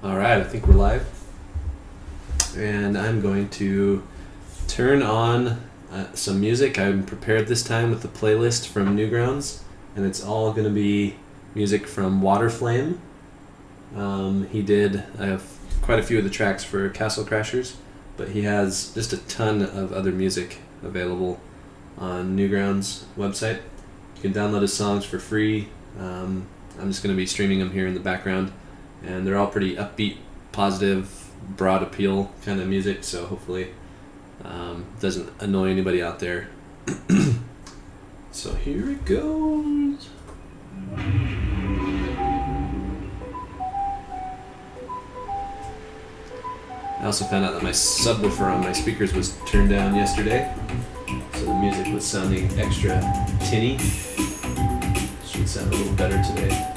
Alright, I think we're live. And I'm going to turn on some music. I'm prepared this time with the playlist from Newgrounds, and it's all going to be music from Waterflame. He did quite a few of the tracks for Castle Crashers, but he has just a ton of other music available on Newgrounds' website. You can download his songs for free. I'm just going to be streaming them here in the background, and they're all pretty upbeat, positive, broad appeal kind of music, so hopefully it doesn't annoy anybody out there. So here it goes. I also found out that my subwoofer on my speakers was turned down yesterday, so the music was sounding extra tinny. Should sound a little better today.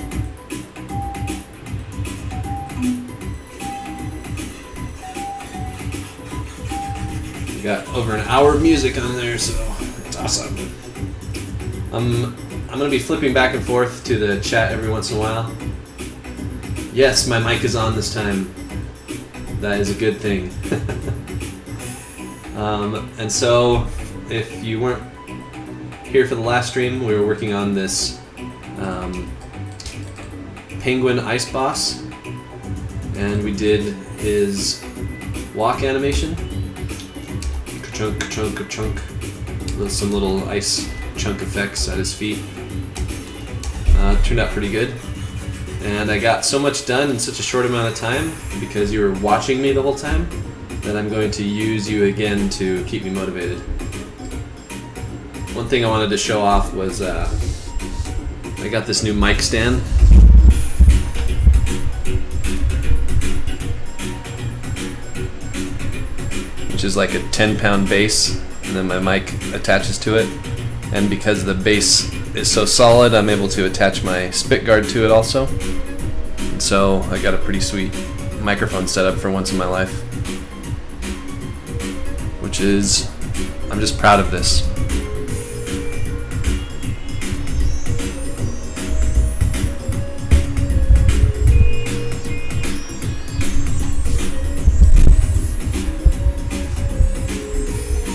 We got over an hour of music on there, so it's awesome. I'm going to be flipping back and forth to the chat every once in a while. Yes, my mic is on this time. That is a good thing. And so, if you weren't here for the last stream, we were working on this penguin ice boss, and we did his walk animation. Ka-chunk, ka-chunk, ka-chunk. With some little ice chunk effects at his feet. Turned out pretty good. And I got so much done in such a short amount of time because you were watching me the whole time that I'm going to use you again to keep me motivated. One thing I wanted to show off was I got this new mic stand. Which is like a 10-pound base, and then my mic attaches to it. And because the base is so solid, I'm able to attach my spit guard to it also. And so I got a pretty sweet microphone setup for once in my life. Which is, I'm just proud of this.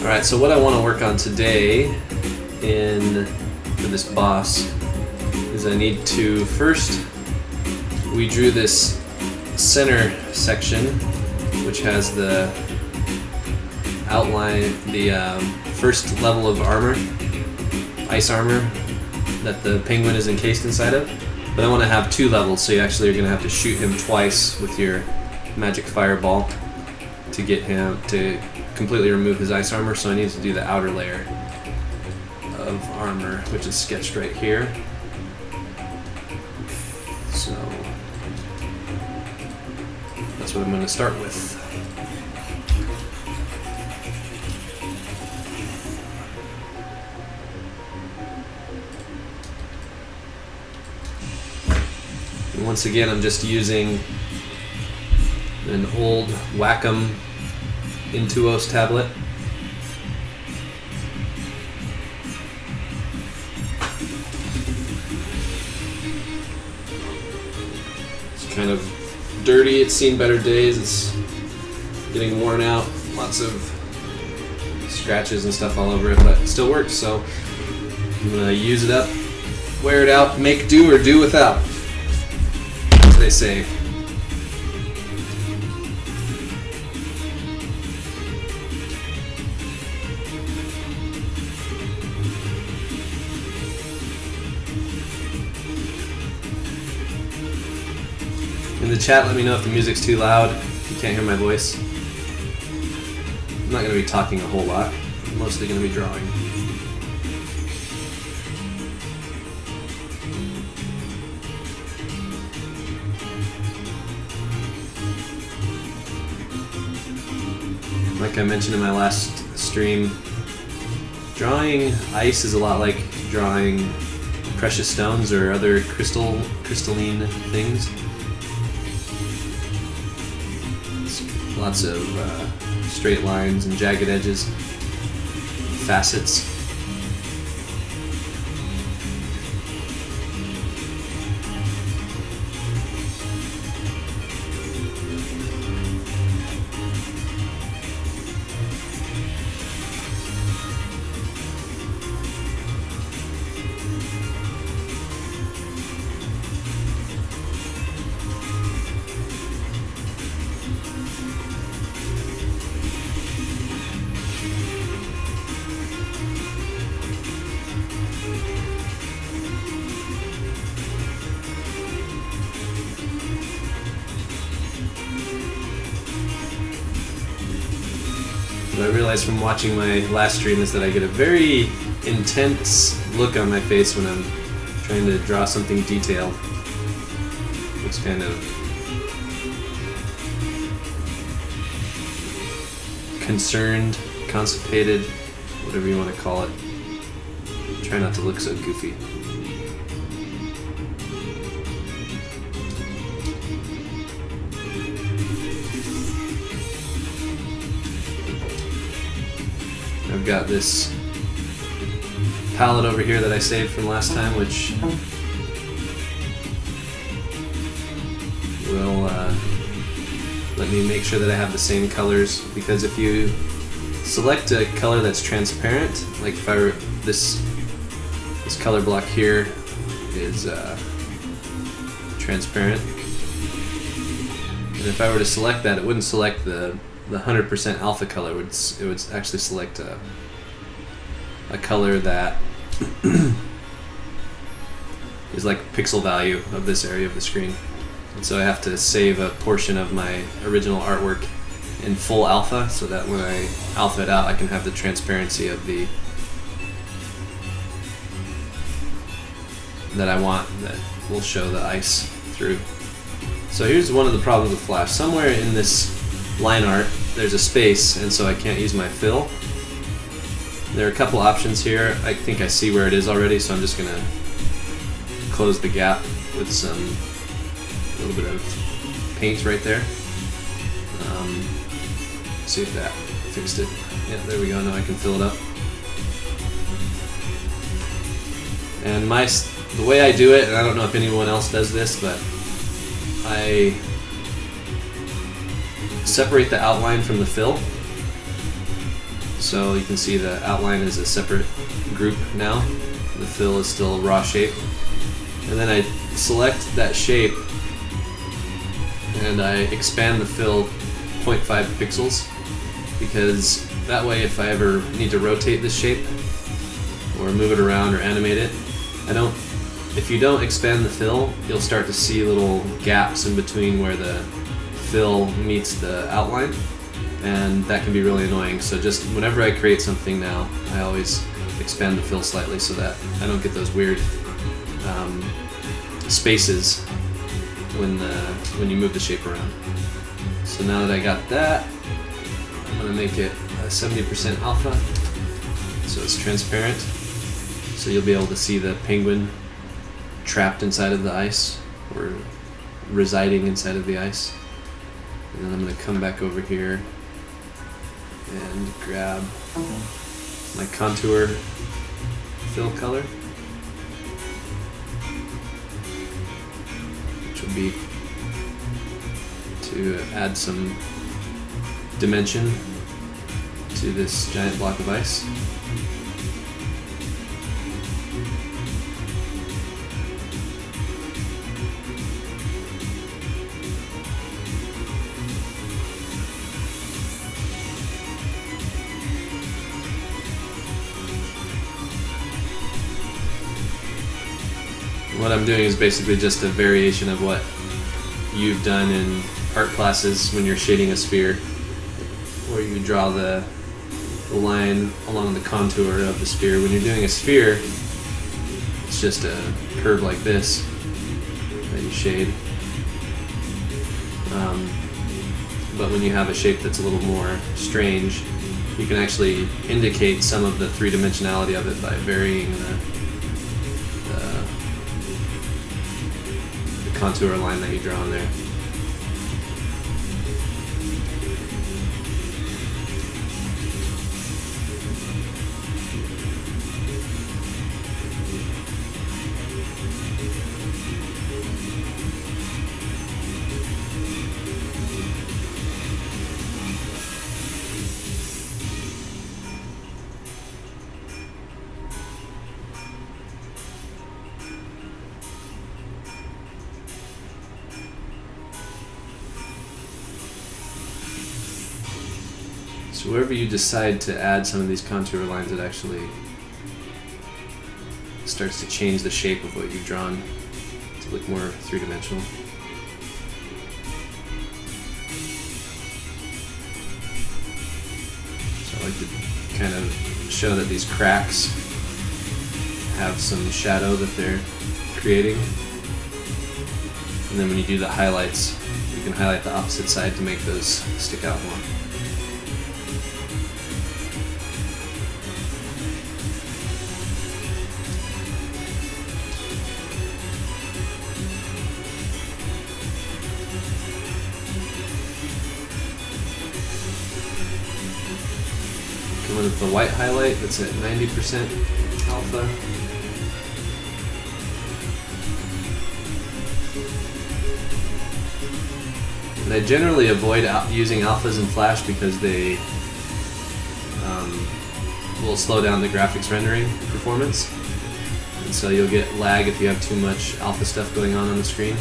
Alright, so what I want to work on today for this boss is I need to first, we drew this center section which has the outline, the first level of armor, ice armor that the penguin is encased inside of, but I want to have two levels, so you actually are going to have to shoot him twice with your magic fireball to get him to completely remove his ice armor, so I need to do the outer layer of armor, which is sketched right here. So that's what I'm going to start with. And once again, I'm just using an old Wacom Intuos tablet. It's kind of dirty, it's seen better days, it's getting worn out, lots of scratches and stuff all over it, but it still works, so I'm gonna use it up, wear it out, make do or do without, as they say. In the chat, let me know if the music's too loud, if you can't hear my voice. I'm not going to be talking a whole lot. I'm mostly going to be drawing. Like I mentioned in my last stream, drawing ice is a lot like drawing precious stones or other crystalline things. Lots of straight lines and jagged edges, facets. What I realized from watching my last stream is that I get a very intense look on my face when I'm trying to draw something detailed. Looks kind of concerned, constipated, whatever you want to call it. Try not to look so goofy. I've got this palette over here that I saved from last time, which will let me make sure that I have the same colors, because if you select a color that's transparent, like if I were this color block here is transparent, and if I were to select that, it wouldn't select the 100% alpha color. It would actually select a color that is like pixel value of this area of the screen. And so I have to save a portion of my original artwork in full alpha, so that when I alpha it out, I can have the transparency of that I want, that will show the ice through. So here's one of the problems with Flash. Somewhere in this line art there's a space, and so I can't use my fill. There are a couple options here. I think I see where it is already, so I'm just gonna close the gap with a little bit of paint right there. See if that fixed it. Yeah, there we go. Now I can fill it up. And the way I do it, and I don't know if anyone else does this, but I separate the outline from the fill. So you can see the outline is a separate group now. The fill is still raw shape. And then I select that shape and I expand the fill 0.5 pixels, because that way if I ever need to rotate this shape or move it around or animate it, if you don't expand the fill, you'll start to see little gaps in between where the fill meets the outline, and that can be really annoying. So just whenever I create something now, I always expand the fill slightly so that I don't get those weird spaces when you move the shape around. So now that I got that, I'm going to make it a 70% alpha, so it's transparent. So you'll be able to see the penguin trapped inside of the ice, or residing inside of the ice. And then I'm going to come back over here and grab my contour fill color, which will be to add some dimension to this giant block of ice. What I'm doing is basically just a variation of what you've done in art classes when you're shading a sphere, where you draw the line along the contour of the sphere. When you're doing a sphere, it's just a curve like this that you shade. But when you have a shape that's a little more strange, you can actually indicate some of the three-dimensionality of it by varying the contour line that you draw on there. So wherever you decide to add some of these contour lines, it actually starts to change the shape of what you've drawn to look more three-dimensional. So I like to kind of show that these cracks have some shadow that they're creating. And then when you do the highlights, you can highlight the opposite side to make those stick out more. Coming with the white highlight that's at 90% alpha. And I generally avoid using alphas in Flash because they will slow down the graphics rendering performance. And so you'll get lag if you have too much alpha stuff going on the screen.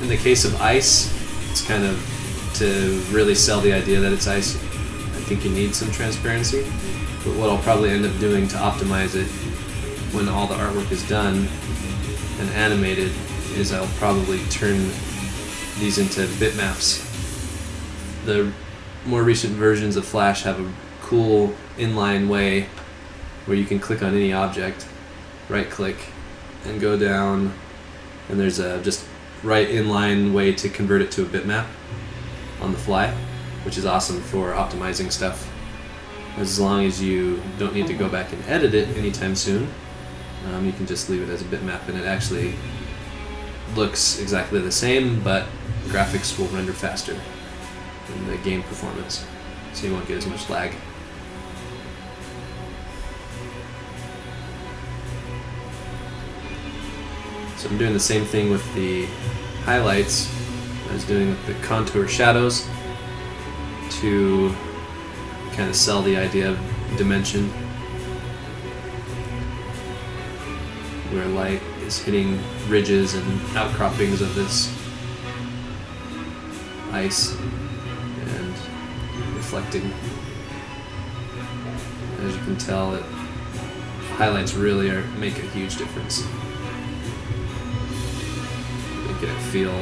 In the case of ice, it's kind of to really sell the idea that it's ice. I think you need some transparency. But what I'll probably end up doing to optimize it when all the artwork is done and animated is I'll probably turn these into bitmaps. The more recent versions of Flash have a cool inline way where you can click on any object, right click, and go down, and there's a just right inline way to convert it to a bitmap on the fly, which is awesome for optimizing stuff. As long as you don't need to go back and edit it anytime soon, you can just leave it as a bitmap, and it actually looks exactly the same, but graphics will render faster in the game performance, so you won't get as much lag. So I'm doing the same thing with the highlights I was doing with the contour shadows to kind of sell the idea of dimension, where light is hitting ridges and outcroppings of this ice and reflecting. As you can tell, highlights really make a huge difference. Making it feel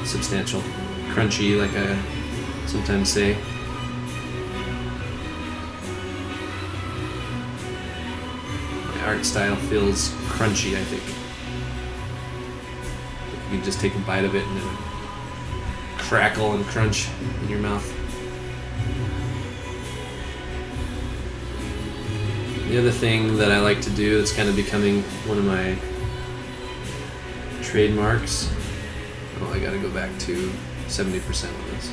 substantial, crunchy, like I sometimes say. My art style feels crunchy, I think. You can just take a bite of it and it would crackle and crunch in your mouth. The other thing that I like to do that's kind of becoming one of my trademarks, I gotta go back to 70% on this,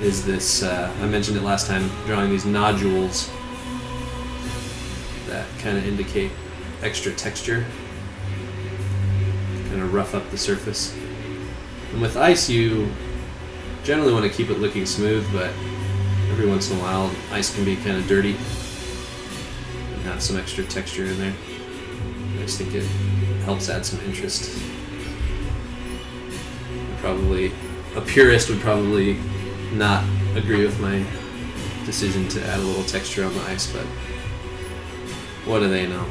is this, I mentioned it last time, drawing these nodules that kind of indicate extra texture, kind of rough up the surface. And with ice, you generally want to keep it looking smooth, but every once in a while, ice can be kind of dirty and have some extra texture in there. I just think it helps add some interest. Probably a purist would probably not agree with my decision to add a little texture on the ice, but what do they know?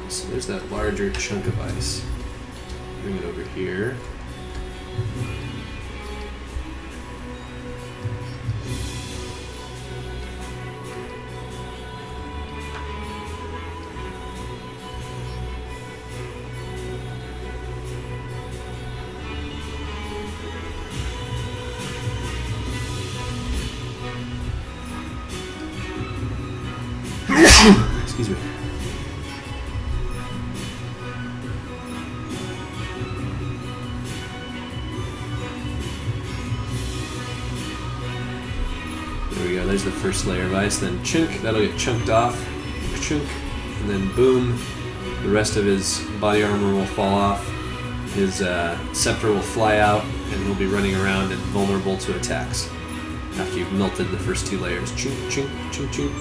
So there's that larger chunk of ice. Bring it over here. Excuse me. we go. There's the first layer of ice. Then chunk, that'll get chunked off. Chunk, and then boom, the rest of his body armor will fall off. His scepter will fly out, and he'll be running around and vulnerable to attacks after you've melted the first 2 layers. Chunk, chunk, chunk, chunk.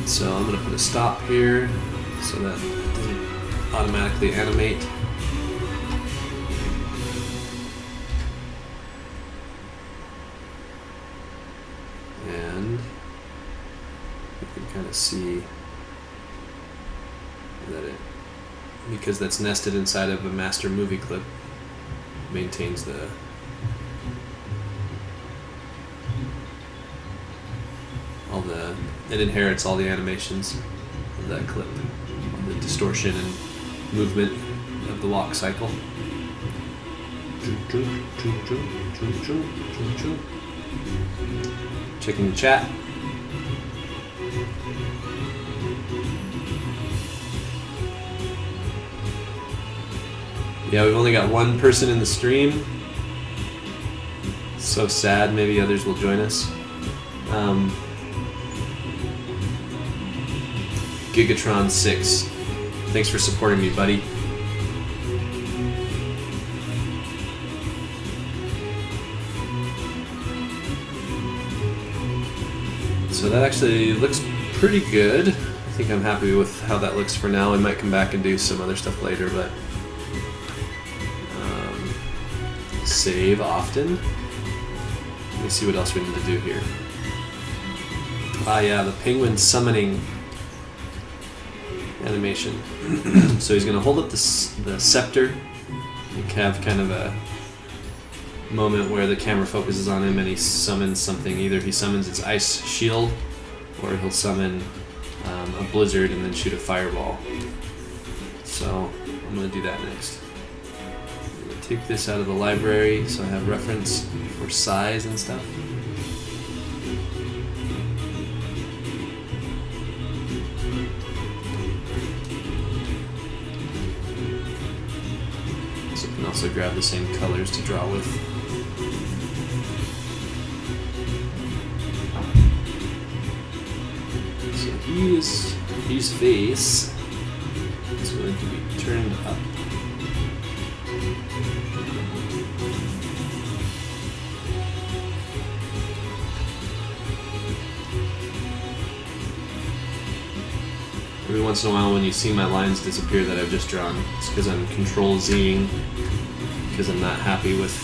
So I'm going to put a stop here so that it doesn't automatically animate. And you can kind of see that it, because that's nested inside of a master movie clip, maintains it inherits all the animations of that clip, the distortion and movement of the walk cycle. Checking the chat. Yeah, we've only got 1 person in the stream. So sad, maybe others will join us. Gigatron6, thanks for supporting me, buddy. So that actually looks pretty good. I think I'm happy with how that looks for now. I might come back and do some other stuff later, but save often. Let me see what else we need to do here. Ah yeah, the penguin summoning animation. So he's going to hold up the scepter and have kind of a moment where the camera focuses on him and he summons something. Either he summons his ice shield or he'll summon a blizzard and then shoot a fireball. So I'm going to do that next. I'm going to take this out of the library so I have reference for size and stuff. Also grab the same colors to draw with. So his face is going to be turned up. Every once in a while when you see my lines disappear that I've just drawn, it's because I'm Control-Zing, because I'm not happy with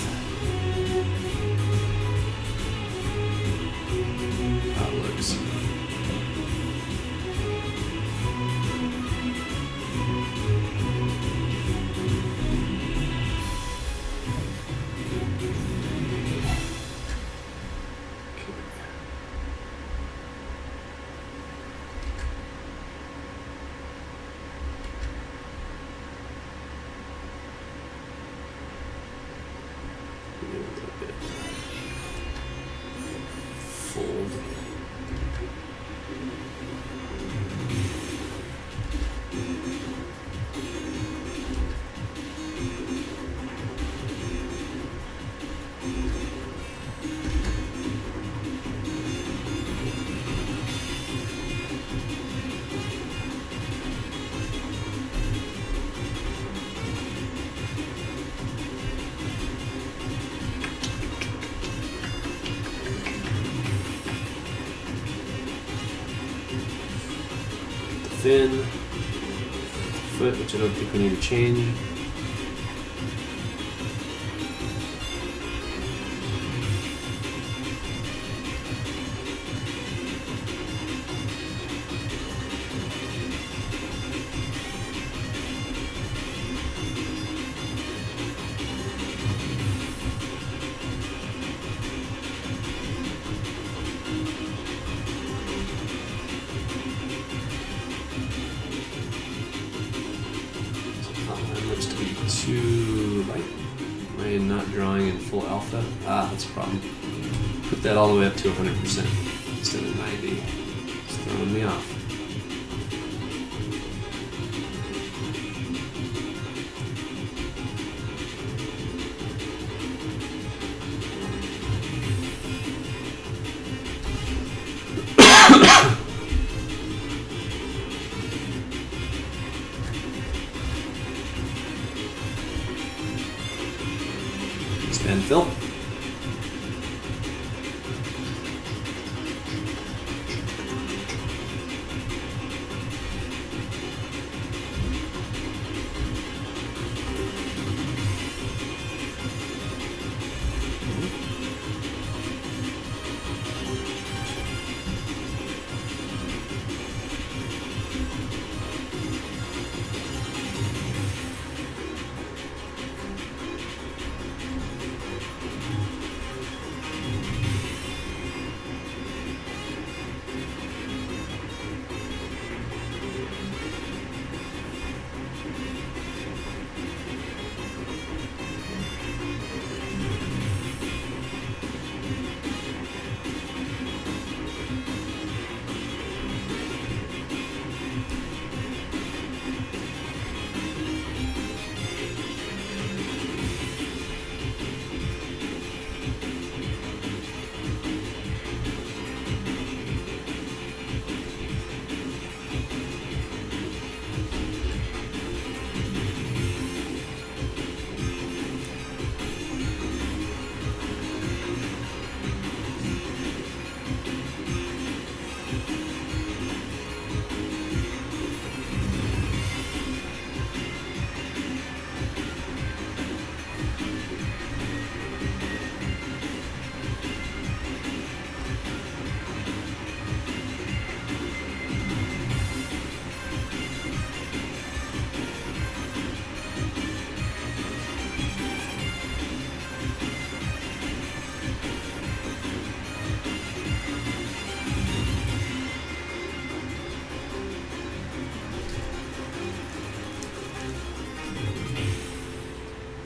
how it looks. Fin, foot, which I don't think we need to change. That's a problem. Put that all the way up to 100% instead of 90. It's throwing me off. Expand film.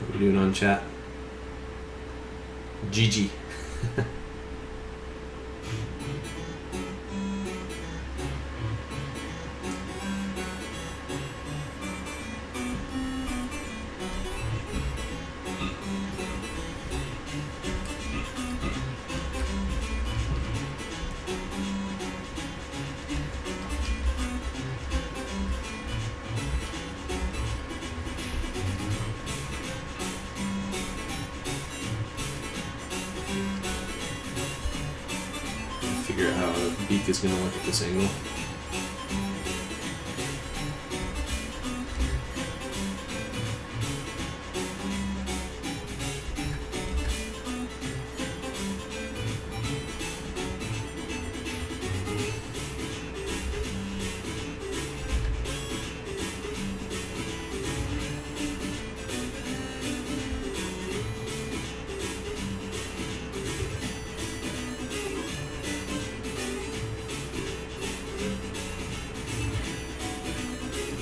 What are we doing on chat? GG. Figure out how a beak is going to look at this angle.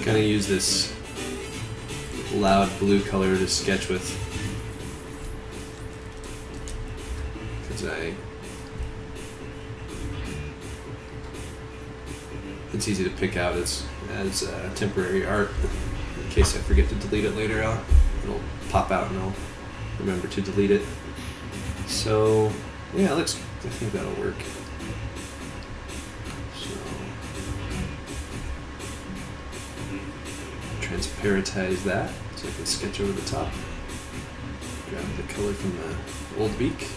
Kind of use this loud blue color to sketch with, because it's easy to pick out as temporary art. In case I forget to delete it later, it'll pop out and I'll remember to delete it. So yeah, I think that'll work. Transparentize that so I can sketch over the top. Grab the color from the old beak.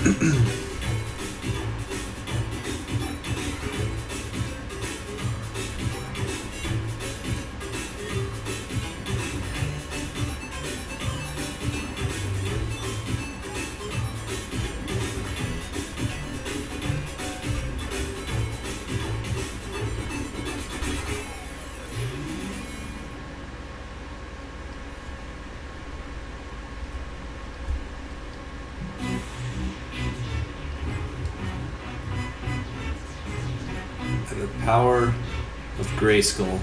The power of Grayskull.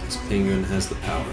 This penguin has the power.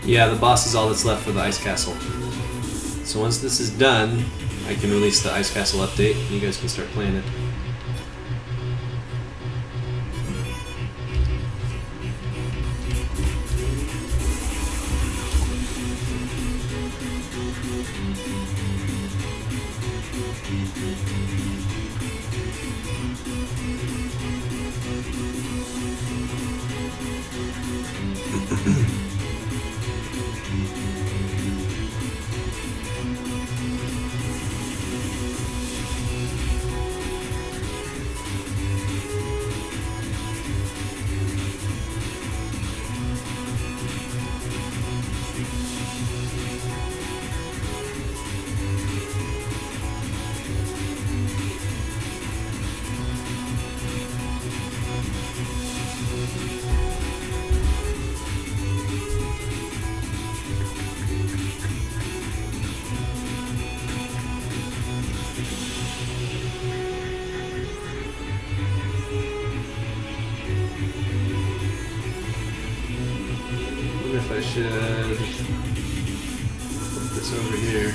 Yeah, the boss is all that's left for the Ice Castle. So once this is done, I can release the Ice Castle update, and you guys can start playing it. If I should put this over here.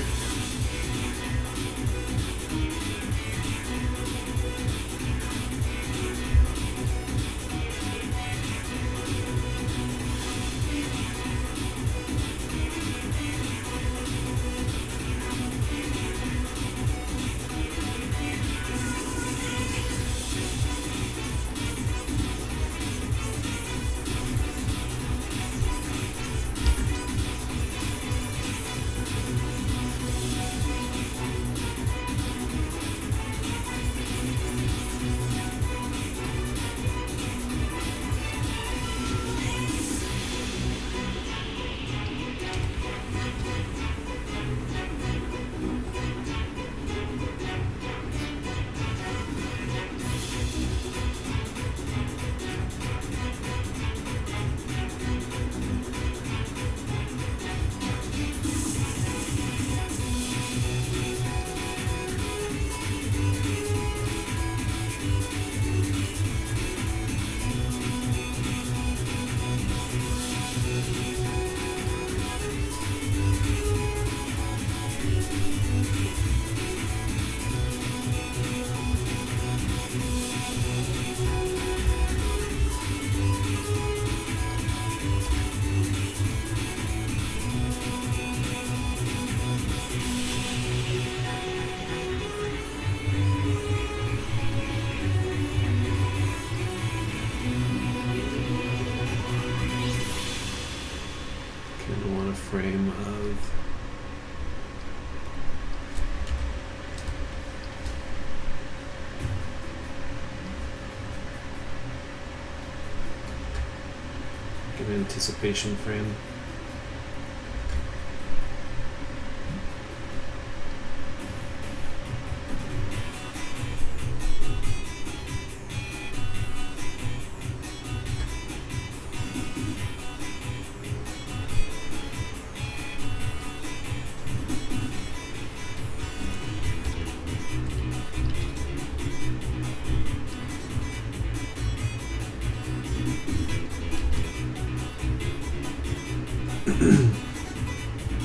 anticipation frame.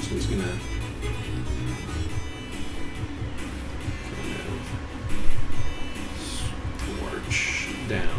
So he's gonna kind of torch down.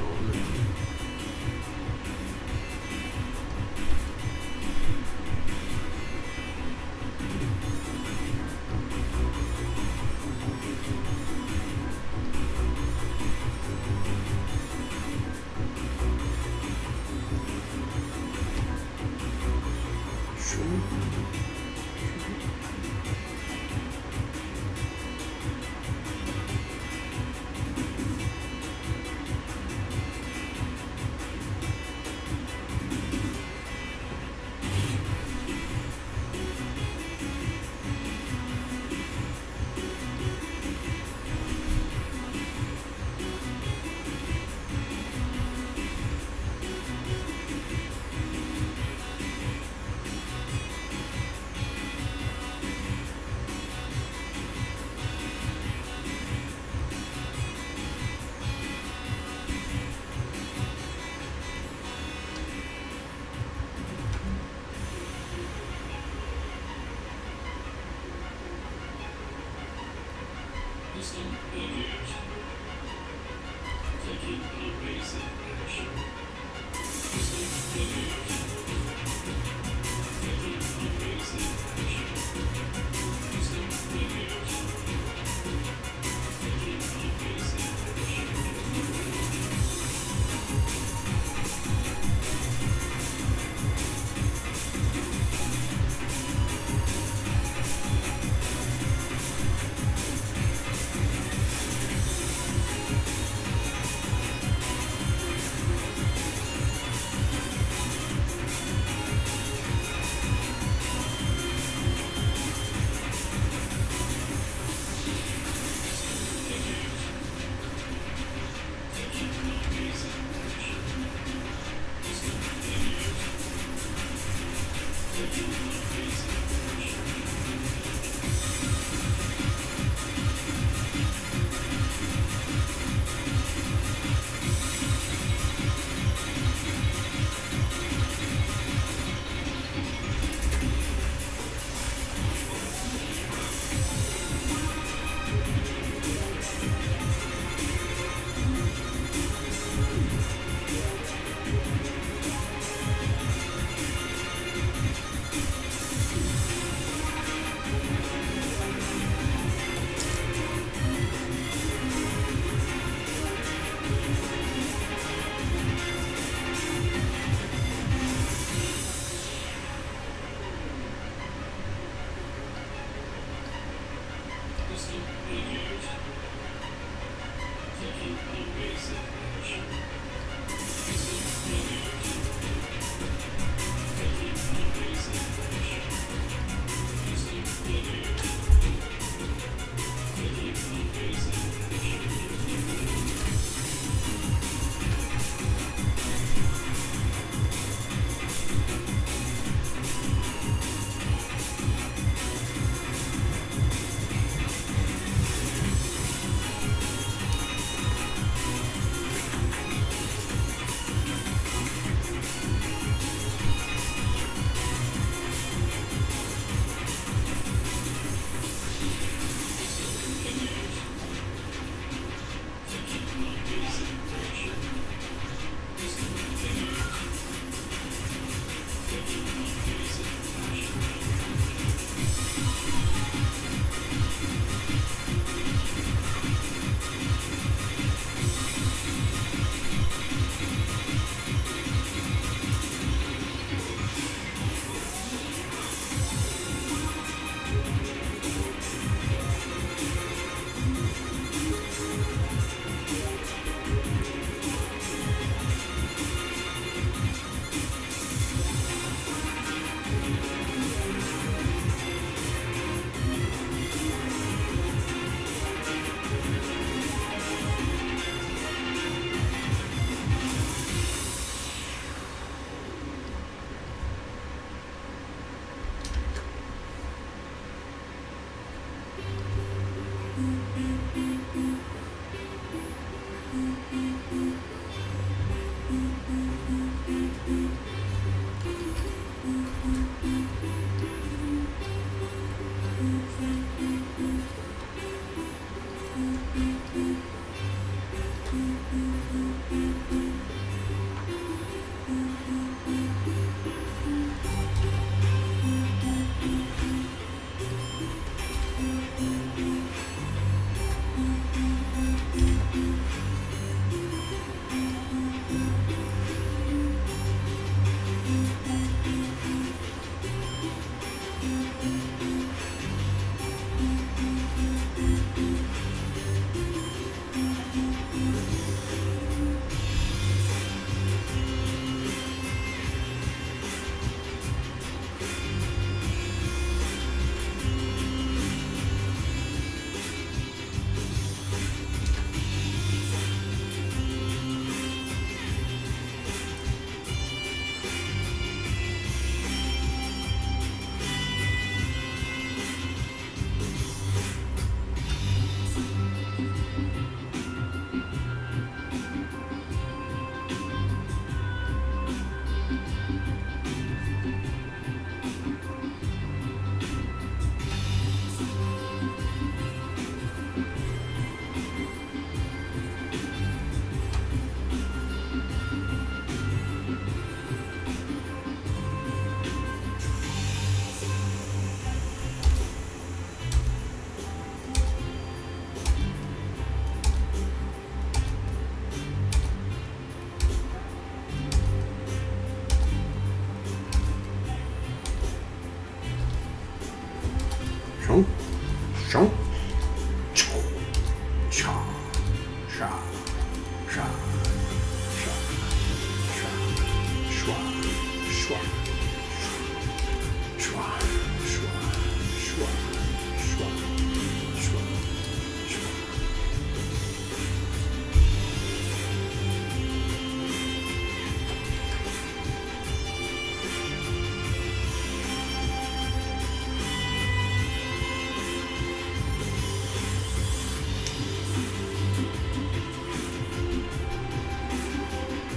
Shunk.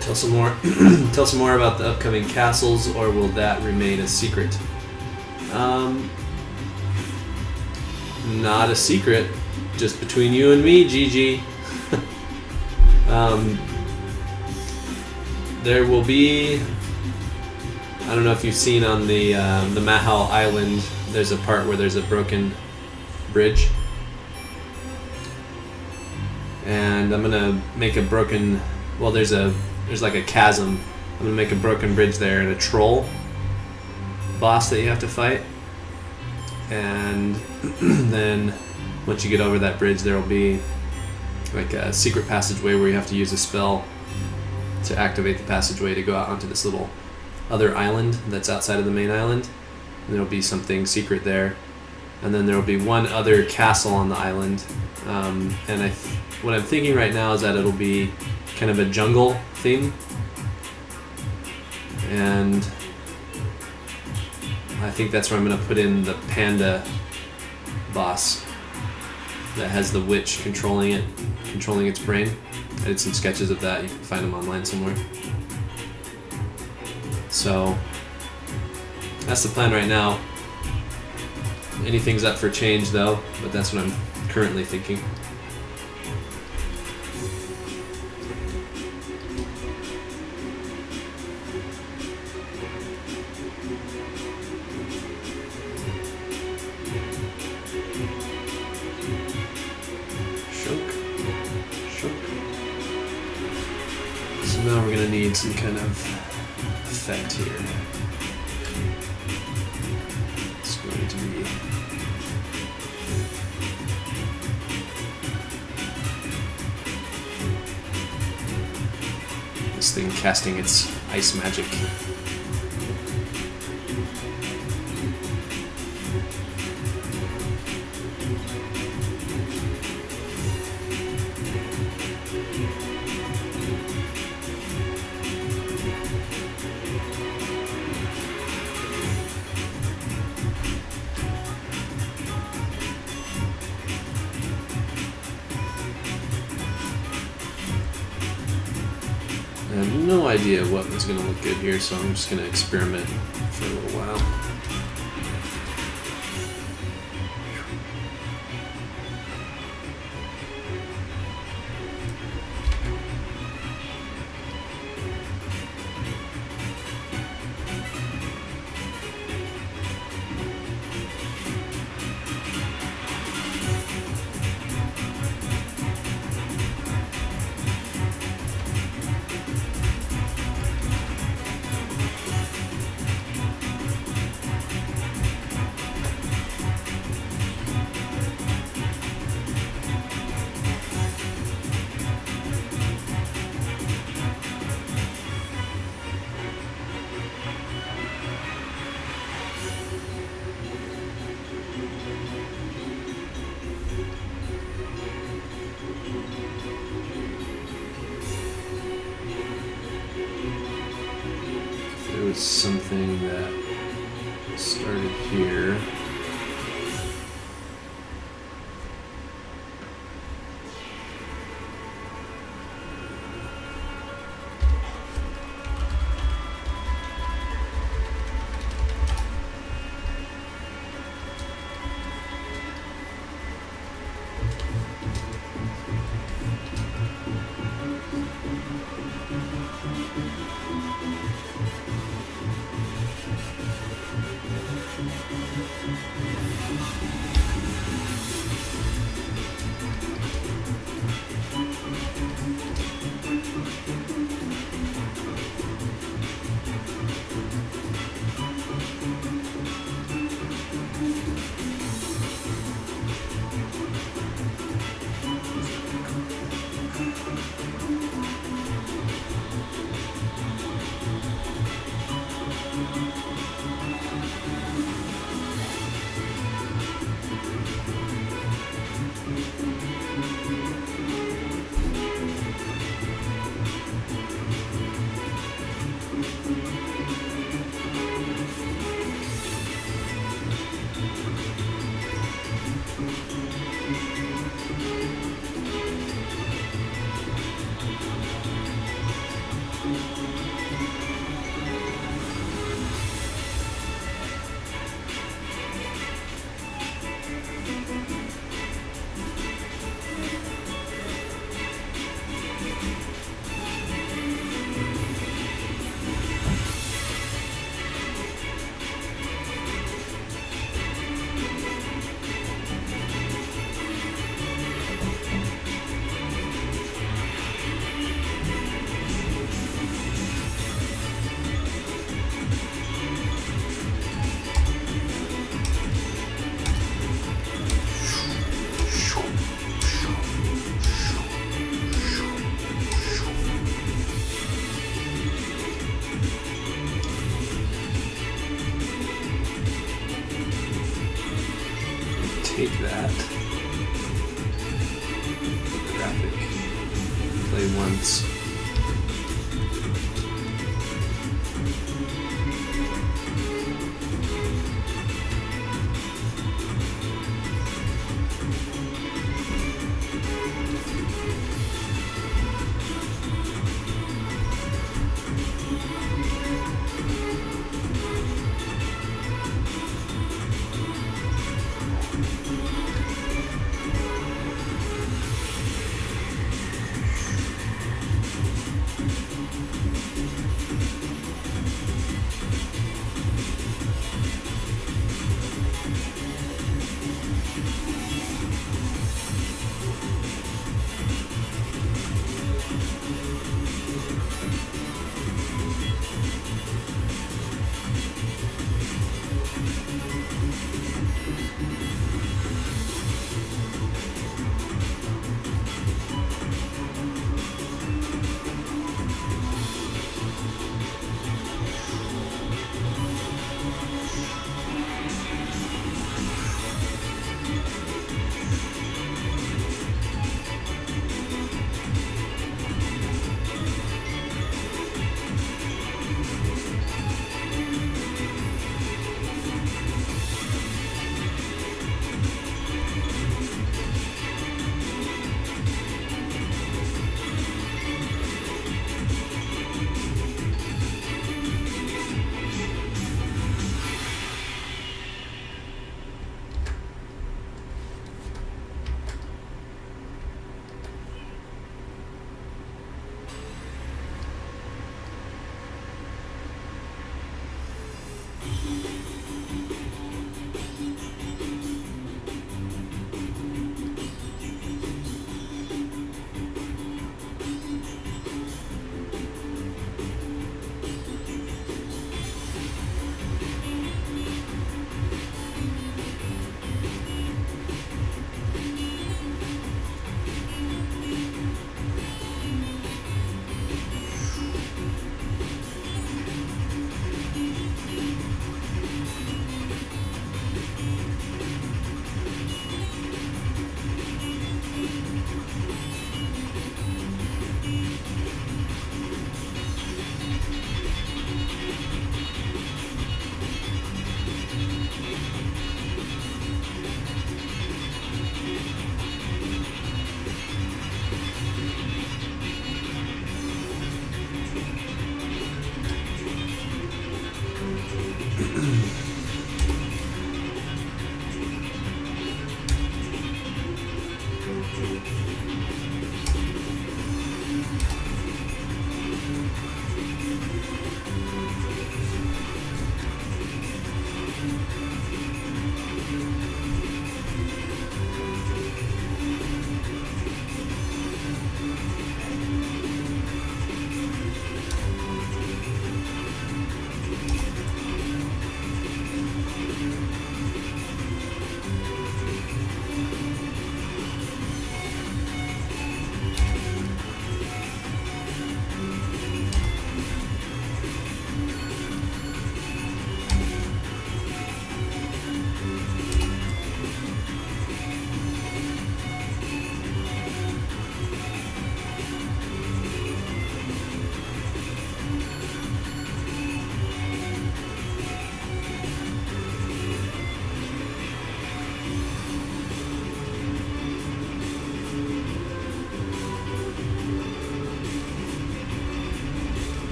Tell some more. Tell some more about the upcoming castles, or will that remain a secret? Not a secret, just between you and me, Gigi. There will be. I don't know if you've seen on the Mahal Island. There's a part where there's a broken bridge, and I'm gonna make a broken. Well, there's like a chasm. I'm gonna make a broken bridge there and a troll boss that you have to fight. And then once you get over that bridge, there will be like a secret passageway where you have to use a spell to activate the passageway to go out onto this little other island that's outside of the main island. And there'll be something secret there. And then there will be one other castle on the island. And what I'm thinking right now is that it'll be kind of a jungle theme, and I think that's where I'm going to put in the panda boss that has the witch controlling its brain. I did some sketches of that. You can find them online somewhere. So that's the plan right now. Anything's up for change though, but that's what I'm currently thinking. Now we're going to need some kind of effect here. It's going to be this thing casting its ice magic. I have no idea what was going to look good here, so I'm just going to experiment for a little while. Something that started here. play once.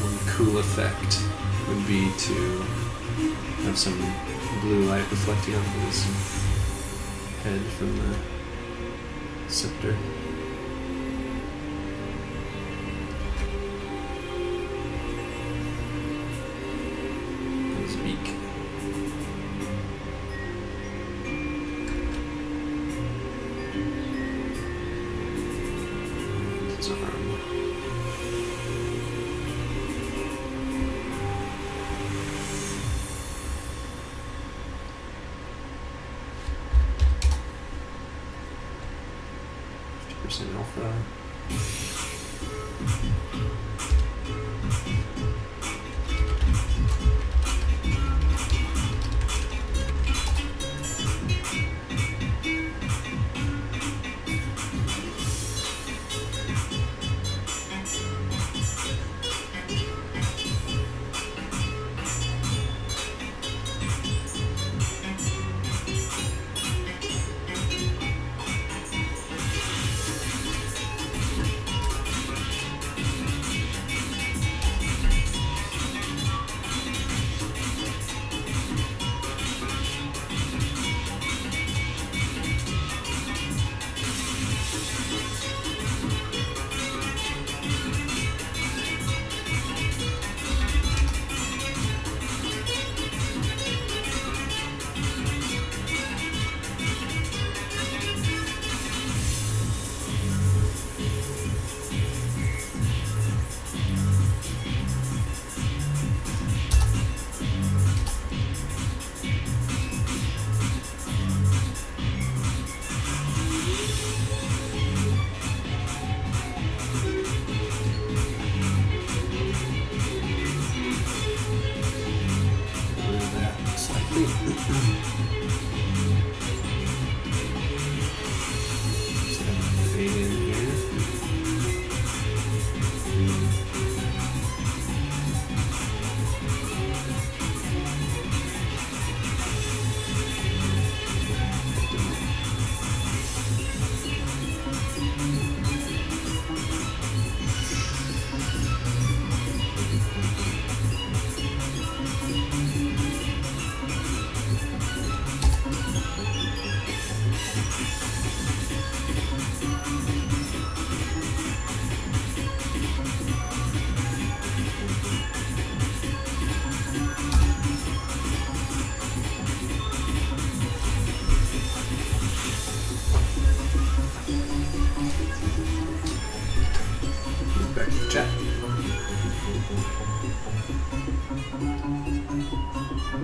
One cool effect would be to have some blue light reflecting off of his head from the scepter. His beak. His arm. Alpha.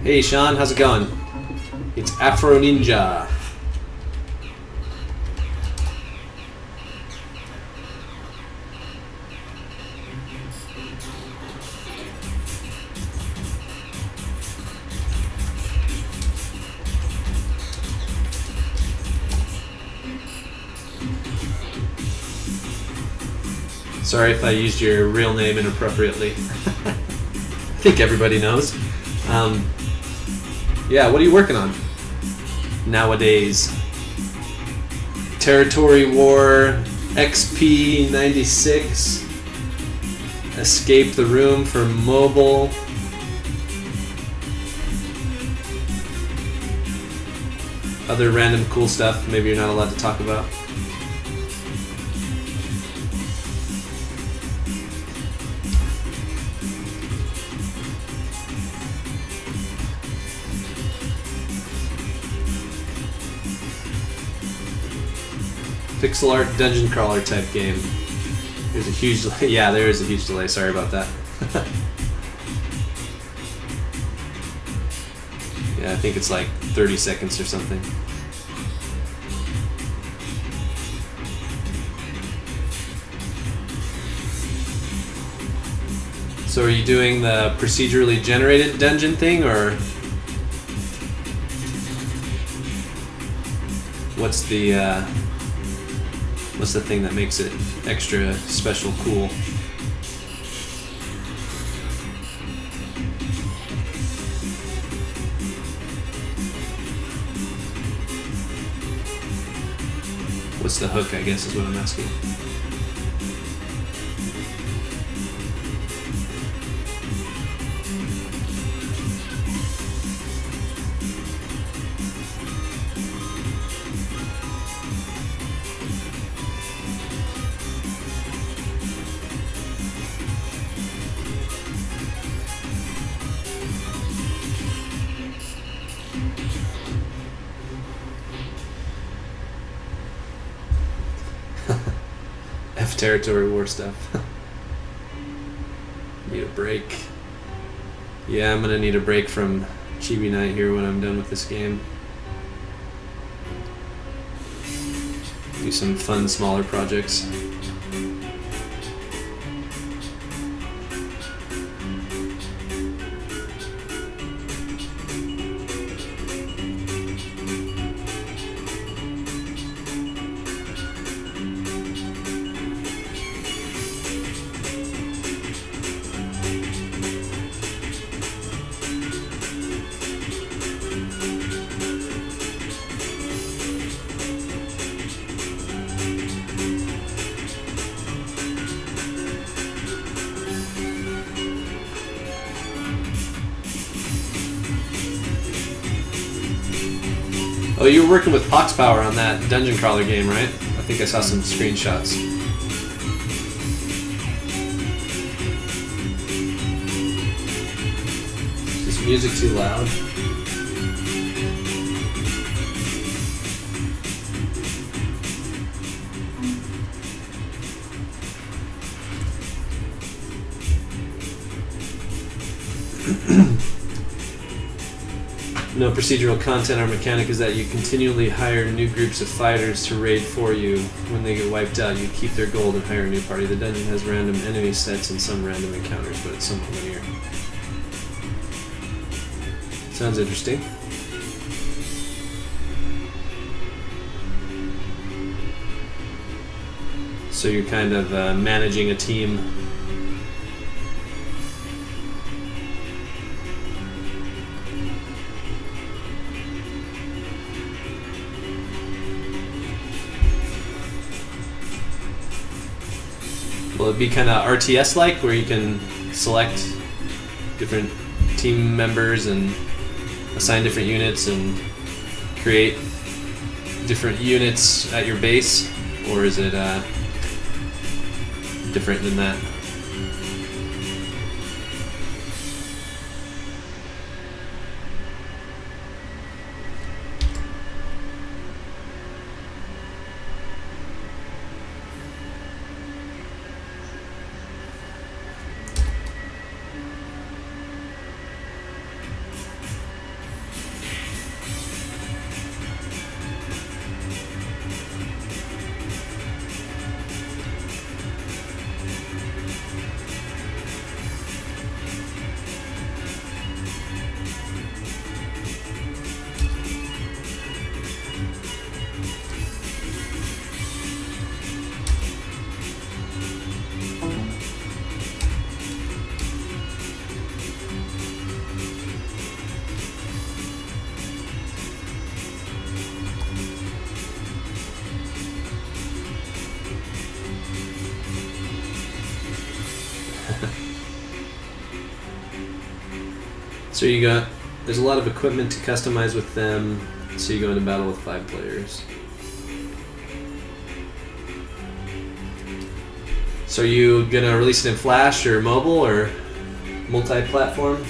Hey Sean, how's it going? It's Afro Ninja. Sorry if I used your real name inappropriately. I think everybody knows. Yeah, what are you working on nowadays? Territory War, XP 96, Escape the Room for mobile. Other random cool stuff maybe you're not allowed to talk about. Pixel art dungeon crawler type game. There's a huge delay. Yeah, there is a huge delay. Sorry about that. Yeah, I think it's like 30 seconds or something. So are you doing the procedurally generated dungeon thing, or what's the thing that makes it extra special cool? What's the hook, I guess, is what I'm asking. enough territory war stuff. Need a break. Yeah, I'm gonna need a break from Chibi Night here when I'm done with this game. Do some fun, smaller projects. Oh, you were working with Pox Power on that dungeon crawler game, right? I think I saw some screenshots. Is this music too loud? No procedural content or mechanic is that you continually hire new groups of fighters to raid for you. When they get wiped out, you keep their gold and hire a new party. The dungeon has random enemy sets and some random encounters, but it's somewhat linear. Sounds interesting. So you're kind of managing a team. Will it be kind of RTS-like, where you can select different team members and assign different units and create different units at your base? Or is it different than that? So there's a lot of equipment to customize with them, so you go into battle with 5 players. So are you gonna release it in Flash or mobile or multi-platform?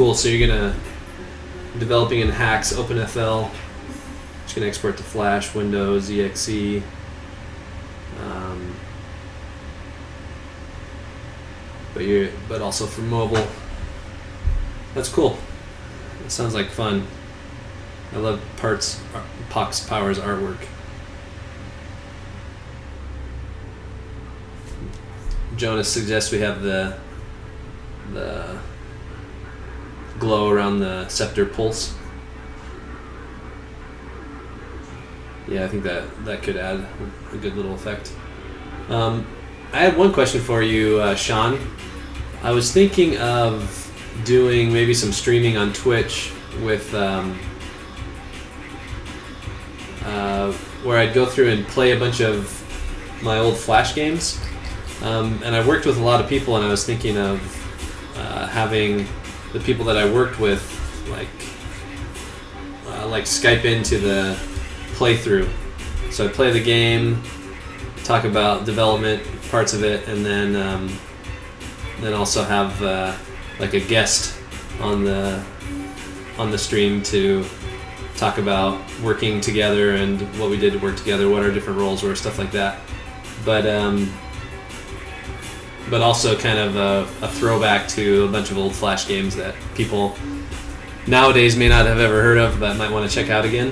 cool. So you're gonna developing in Hacks, OpenFL. Just gonna export to Flash, Windows, exe. But also for mobile. That's cool. It sounds like fun. I love Pox Power's artwork. Jonas suggests we have the glow around the scepter pulse. Yeah, I think that could add a good little effect. I had one question for you, Sean. I was thinking of doing maybe some streaming on Twitch with where I'd go through and play a bunch of my old Flash games. And I worked with a lot of people, and I was thinking of having the people that I worked with like Skype into the playthrough. So I'd play the game, talk about development parts of it, and then also have like a guest on the stream to talk about working together and what we did to work together, what our different roles were, stuff like that. But also kind of a throwback to a bunch of old Flash games that people nowadays may not have ever heard of but might want to check out again.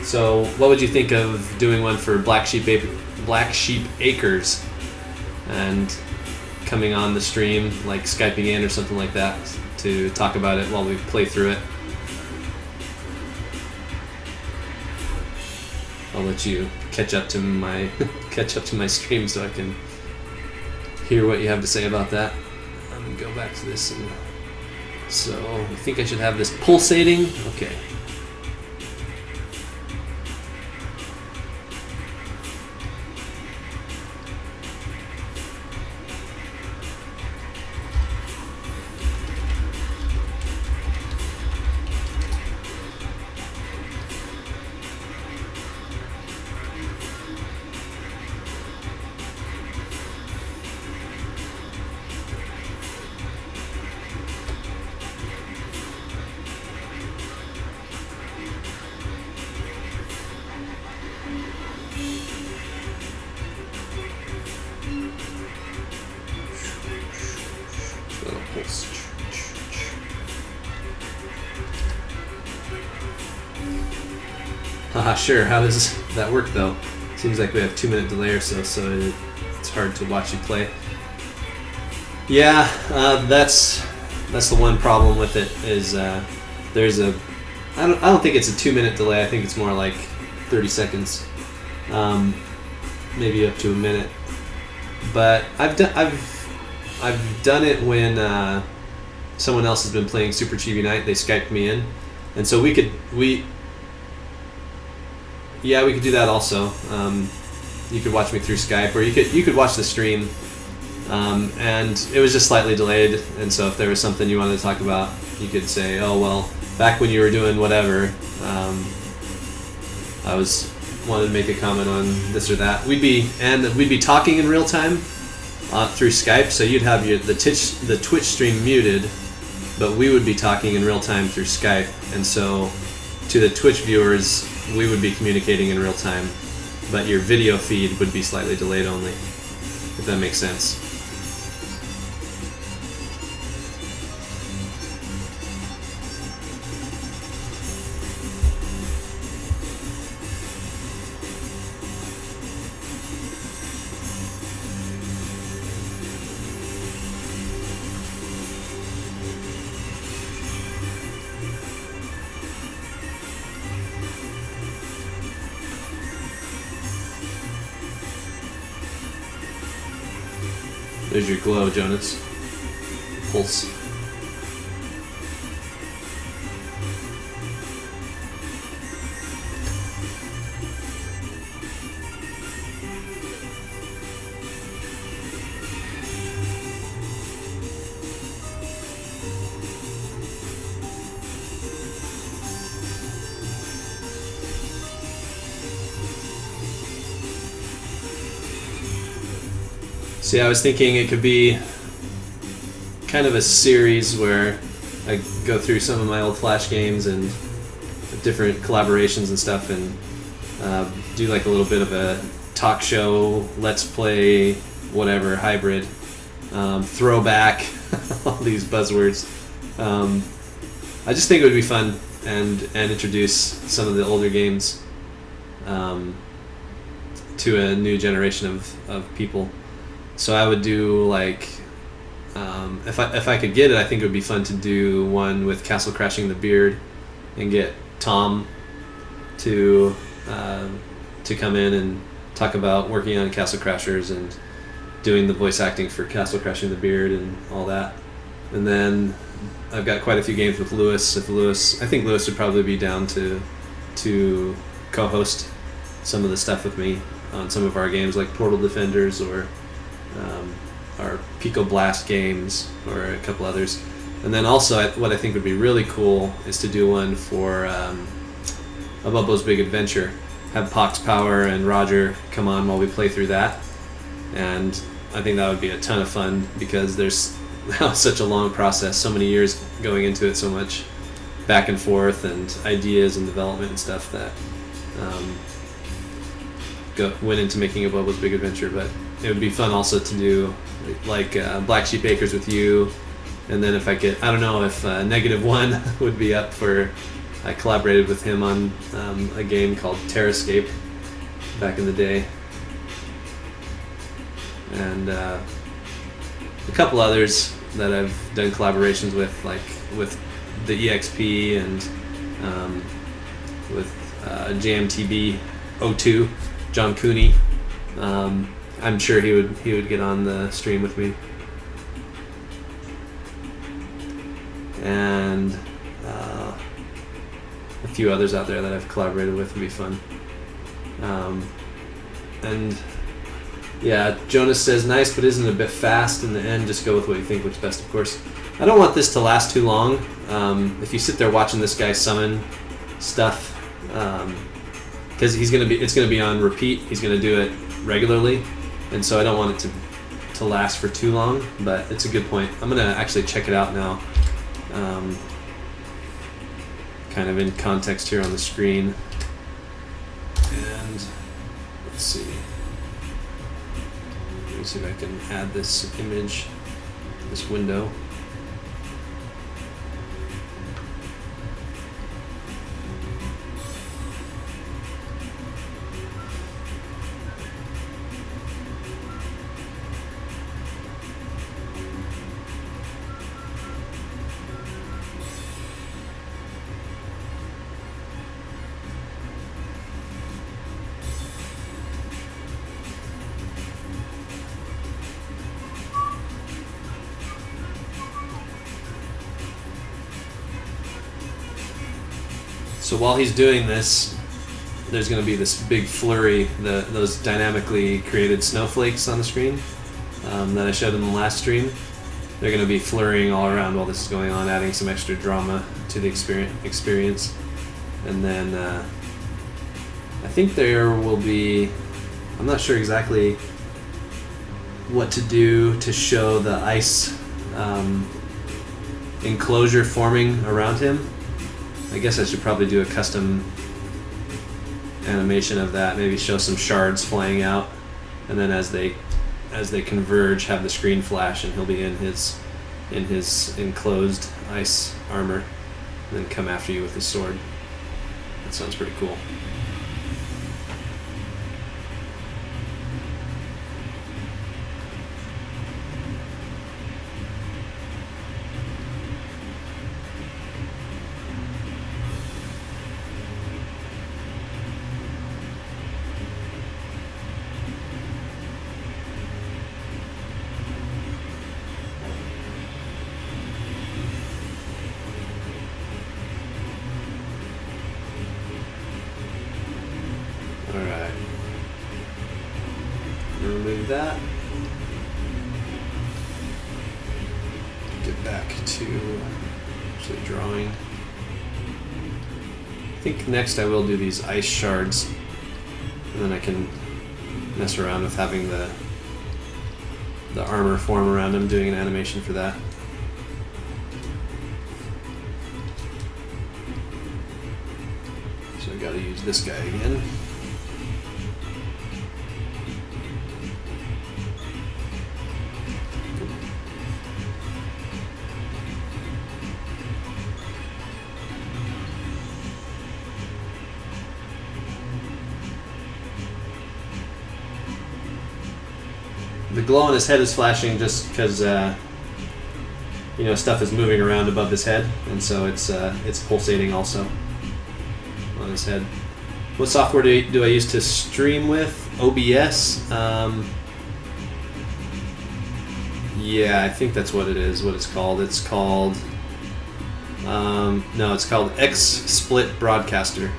So what would you think of doing one for Black Sheep Acres and coming on the stream, like Skyping in or something like that, to talk about it while we play through it? I'll let you catch up to my stream so I can hear what you have to say about that. I'm gonna go back to this. So I think I should have this pulsating. Okay. Sure. How does that work though? Seems like we have 2-minute delay or so it's hard to watch you play. Yeah, that's the one problem with it is there's a I don't think it's a 2-minute delay. I think it's more like 30 seconds, maybe up to a minute. But I've done it when someone else has been playing Super Chibi Night. They Skyped me in, and so we could do that also. You could watch me through Skype, or you could watch the stream, and it was just slightly delayed. And so if there was something you wanted to talk about, you could say, "Oh well, back when you were doing whatever, I wanted to make a comment on this or that." We'd be talking in real time through Skype. So you'd have the Twitch stream muted, but we would be talking in real time through Skype, and so to the Twitch viewers, we would be communicating in real time, but your video feed would be slightly delayed only, if that makes sense. There's your glow, Jonas. Pulse. See, I was thinking it could be kind of a series where I go through some of my old Flash games and different collaborations and stuff, and do like a little bit of a talk show, let's play, whatever, hybrid, throwback, all these buzzwords. I just think it would be fun and introduce some of the older games to a new generation of people. So I would do like, if I could get it, I think it would be fun to do one with Castle Crashing the Beard and get Tom to come in and talk about working on Castle Crashers and doing the voice acting for Castle Crashing the Beard and all that. And then I've got quite a few games with Lewis. I think Lewis would probably be down to co-host some of the stuff with me on some of our games, like Portal Defenders or our Pico Blast games or a couple others. And then also, what I think would be really cool is to do one for a Bubbo's Big Adventure. Have Pox Power and Roger come on while we play through that. And I think that would be a ton of fun because there's now such a long process, so many years going into it, so much back and forth and ideas and development and stuff that went into making a Bubbo's Big Adventure. But it would be fun also to do like Black Sheep Acres with you. And then if I could, I don't know if -1 would be up for. I collaborated with him on a game called Terrascape back in the day, and a couple others that I've done collaborations with, like with the EXP and with JMTB 02, John Cooney. I'm sure he would get on the stream with me. And a few others out there that I've collaborated with would be fun. And yeah, Jonas says, nice, but isn't it a bit fast in the end? Just go with what you think looks best, of course. I don't want this to last too long. If you sit there watching this guy summon stuff, because it's gonna be on repeat. He's gonna do it regularly, and so I don't want it to last for too long. But it's a good point. I'm gonna actually check it out now. Kind of in context here on the screen. And let's see. Let me see if I can add this image, this window. So while he's doing this, there's going to be this big flurry, those dynamically created snowflakes on the screen that I showed in the last stream. They're going to be flurrying all around while this is going on, adding some extra drama to the experience. And then I think there will be, I'm not sure exactly what to do to show the ice enclosure forming around him. I guess I should probably do a custom animation of that, maybe show some shards flying out, and then as they converge, have the screen flash, and he'll be in his enclosed ice armor, and then come after you with his sword. That sounds pretty cool. Alright. Remove that. Get back to actually drawing. I think next I will do these ice shards, and then I can mess around with having the armor form around him, doing an animation for that. use this guy again. The glow on his head is flashing just because you know, stuff is moving around above his head, and so it's pulsating also on his head. What software do I use to stream with? OBS. Yeah, I think that's what it is. What it's called? It's called no, it's called XSplit Broadcaster.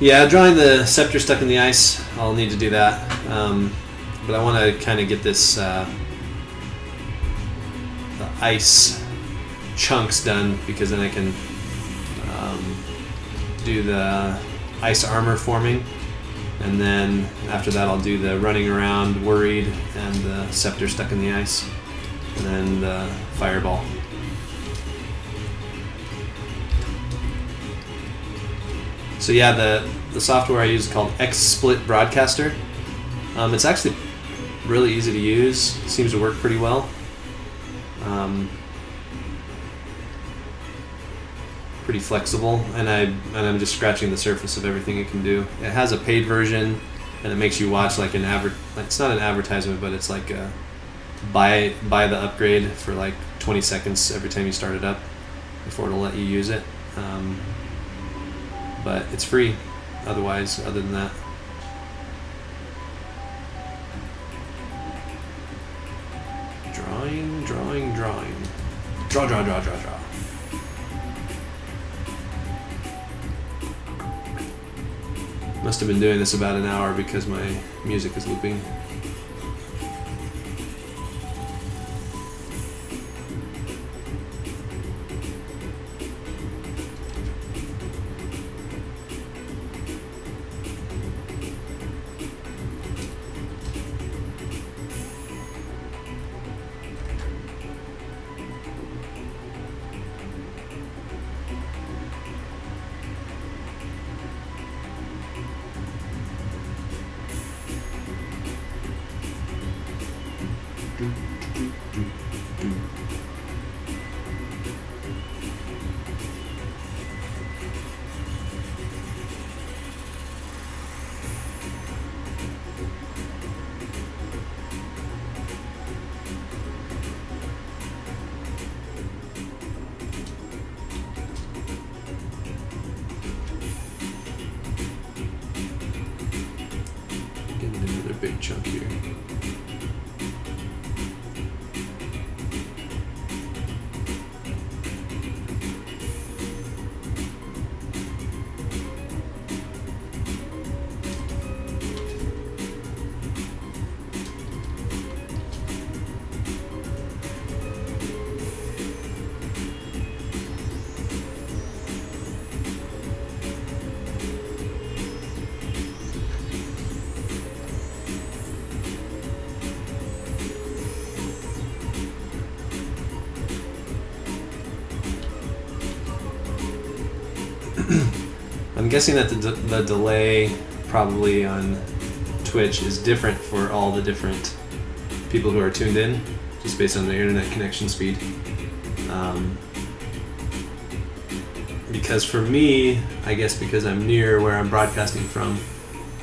Yeah, drawing the scepter stuck in the ice, I'll need to do that. But I want to kind of get this the ice chunks done, because then I can do the ice armor forming, and then after that I'll do the running around worried and the scepter stuck in the ice, and then the fireball. So yeah, the software I use is called XSplit Broadcaster. It's actually really easy to use. Seems to work pretty well. Pretty flexible, and I'm just scratching the surface of everything it can do. It has a paid version, and it makes you watch like it's not an advertisement, but it's like a buy the upgrade for like 20 seconds every time you start it up before it'll let you use it. But it's free otherwise, other than that. Drawing. Draw. Must have been doing this about an hour because my music is looping. Big chunk here. I'm guessing that the delay probably on Twitch is different for all the different people who are tuned in, just based on their internet connection speed. Because for me, I guess because I'm near where I'm broadcasting from,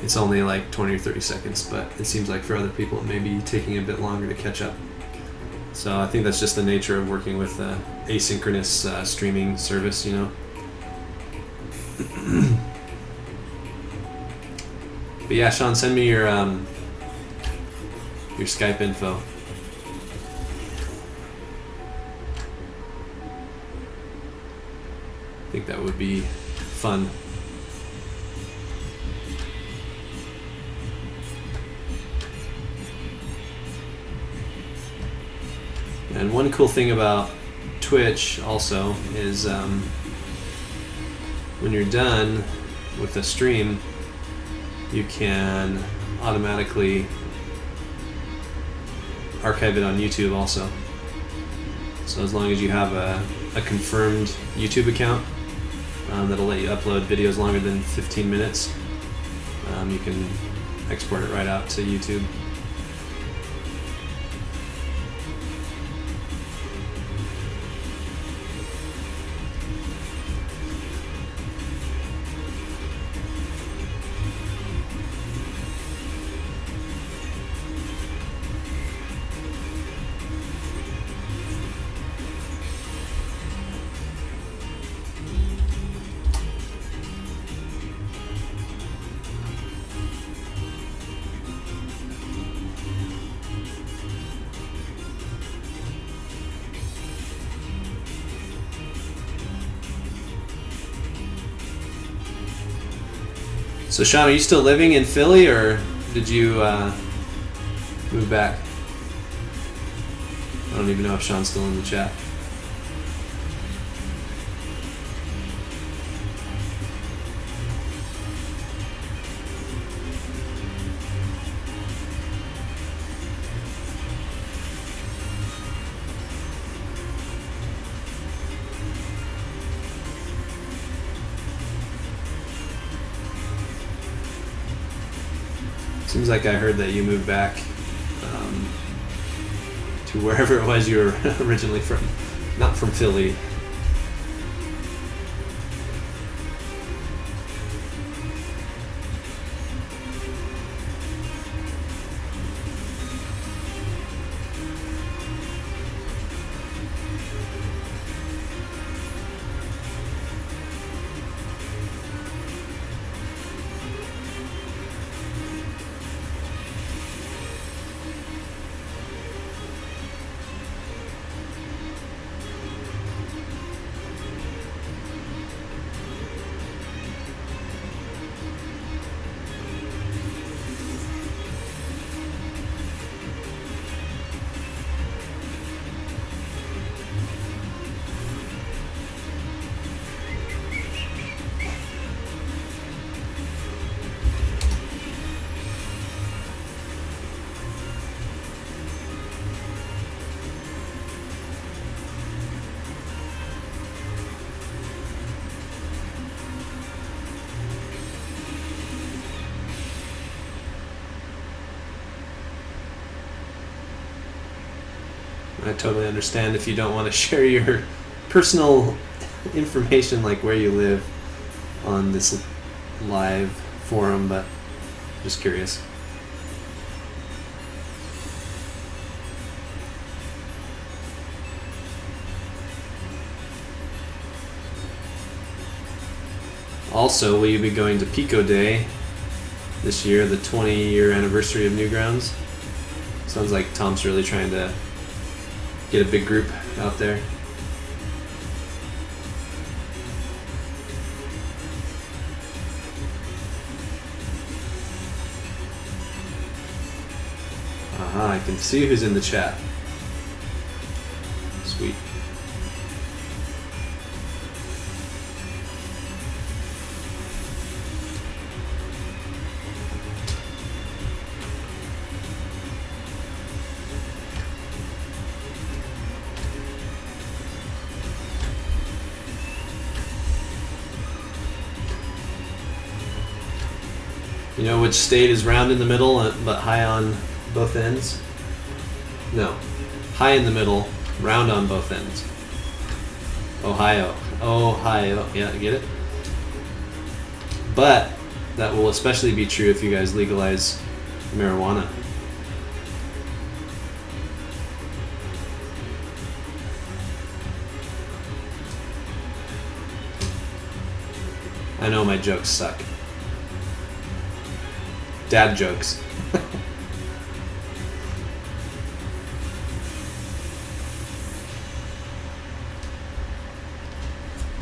it's only like 20 or 30 seconds, but it seems like for other people it may be taking a bit longer to catch up. So I think that's just the nature of working with asynchronous streaming service, you know. But yeah, Sean, send me your Skype info. I think that would be fun. And one cool thing about Twitch also is when you're done with a stream, you can automatically archive it on YouTube also. So as long as you have a confirmed YouTube account that'll let you upload videos longer than 15 minutes. You can export it right out to YouTube. So Sean, are you still living in Philly, or did you move back? I don't even know if Sean's still in the chat. Seems like I heard that you moved back to wherever it was you were originally from, not from Philly. I totally understand if you don't want to share your personal information, like where you live, on this live forum, but just curious. Also, will you be going to Pico Day this year, the 20-year anniversary of Newgrounds? Sounds like Tom's really trying to get a big group out there. Aha, I can see who's in the chat. Sweet. You know which state is round in the middle but high on both ends? No. High in the middle, round on both ends. Ohio. Ohio. Yeah, get it? But that will especially be true if you guys legalize marijuana. I know my jokes suck. Dad jokes.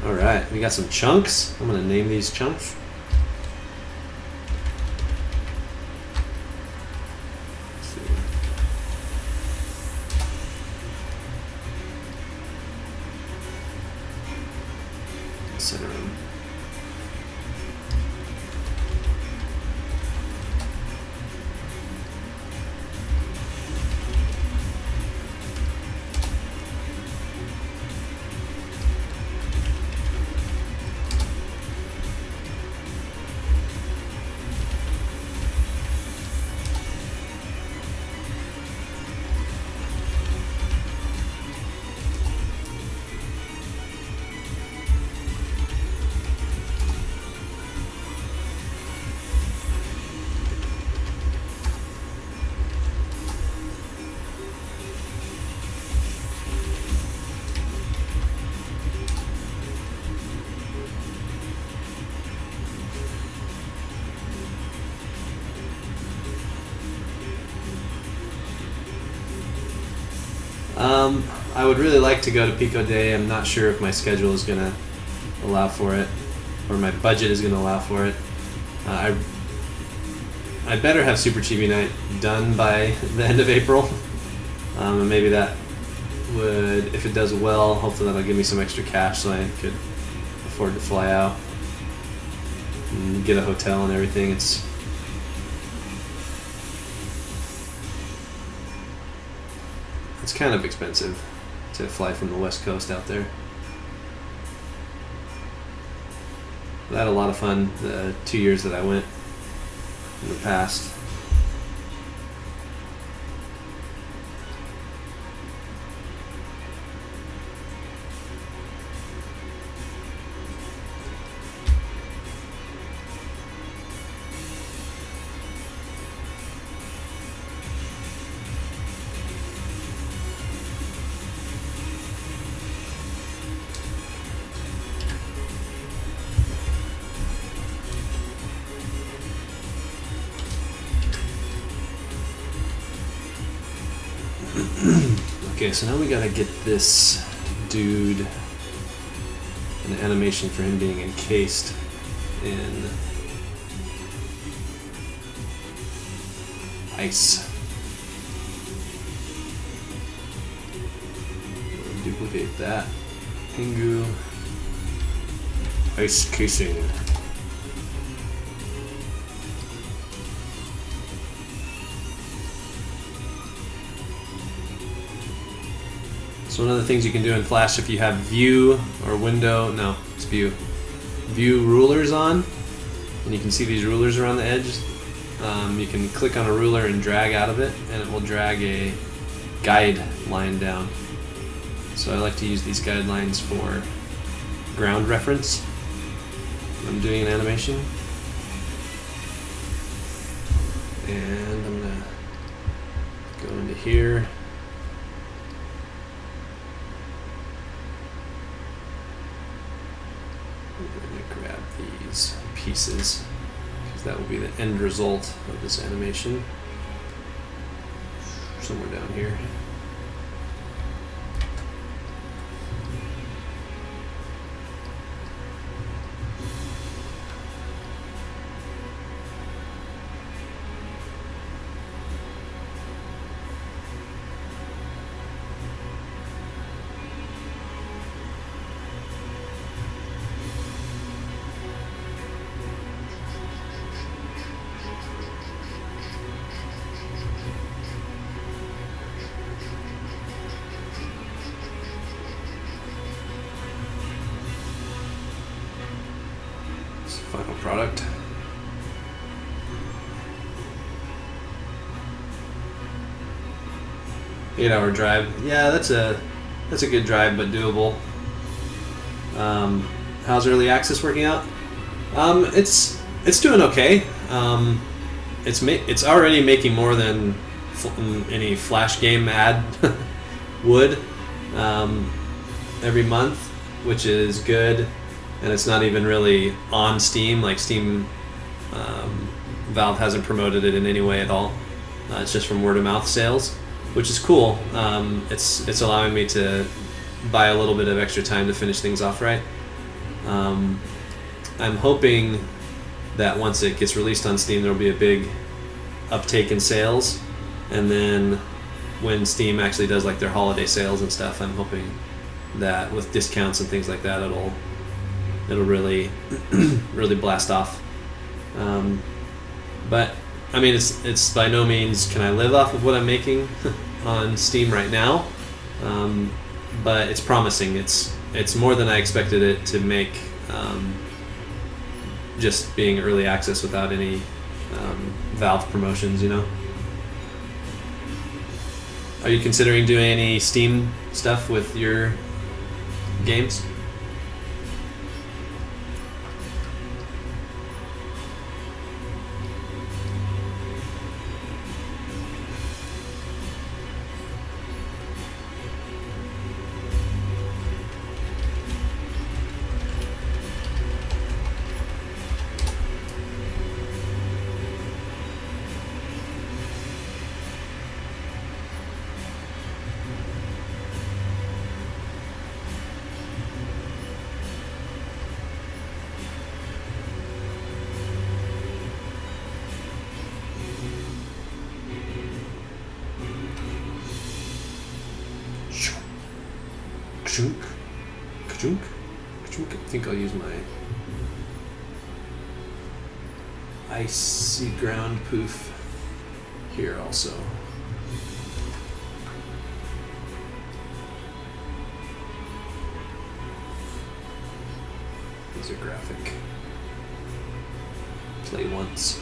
Alright, we got some chunks. I'm gonna name these chunks. Let's see. Center them. I would really like to go to Pico Day. I'm not sure if my schedule is gonna allow for it, or my budget is gonna allow for it. I better have Super Chibi Night done by the end of April, and maybe that would, if it does well, hopefully that'll give me some extra cash so I could afford to fly out and get a hotel and everything. It's kind of expensive to fly from the West Coast out there. But I had a lot of fun the 2 years that I went in the past. Okay, so now we gotta get this dude an animation for him being encased in ice. We'll duplicate that. Pengu ice casing. So one of the things you can do in Flash, if you have view or window, no, it's view rulers on, and you can see these rulers around the edge, you can click on a ruler and drag out of it, and it will drag a guide line down. So I like to use these guidelines for ground reference when I'm doing an animation. And I'm gonna go into here. These pieces, because that will be the end result of this animation. Somewhere down here. Final product. Eight-hour drive. Yeah, that's a good drive, but doable. How's early access working out? It's doing okay. It's already making more than any Flash game ad would every month, which is good. And it's not even really on Steam. Like Steam, Valve hasn't promoted it in any way at all. It's just from word of mouth sales, which is cool. It's allowing me to buy a little bit of extra time to finish things off right. I'm hoping that once it gets released on Steam, there'll be a big uptake in sales, and then when Steam actually does like their holiday sales and stuff, I'm hoping that with discounts and things like that, it'll really really blast off. But I mean, it's by no means can I live off of what I'm making on Steam right now, but it's promising. It's more than I expected it to make, just being early access without any Valve promotions, you know. Are you considering doing any Steam stuff with your games? Ka-chunk. Ka-chunk. Ka-chunk. I think I'll use my icy ground poof here also. These are graphic. Play once.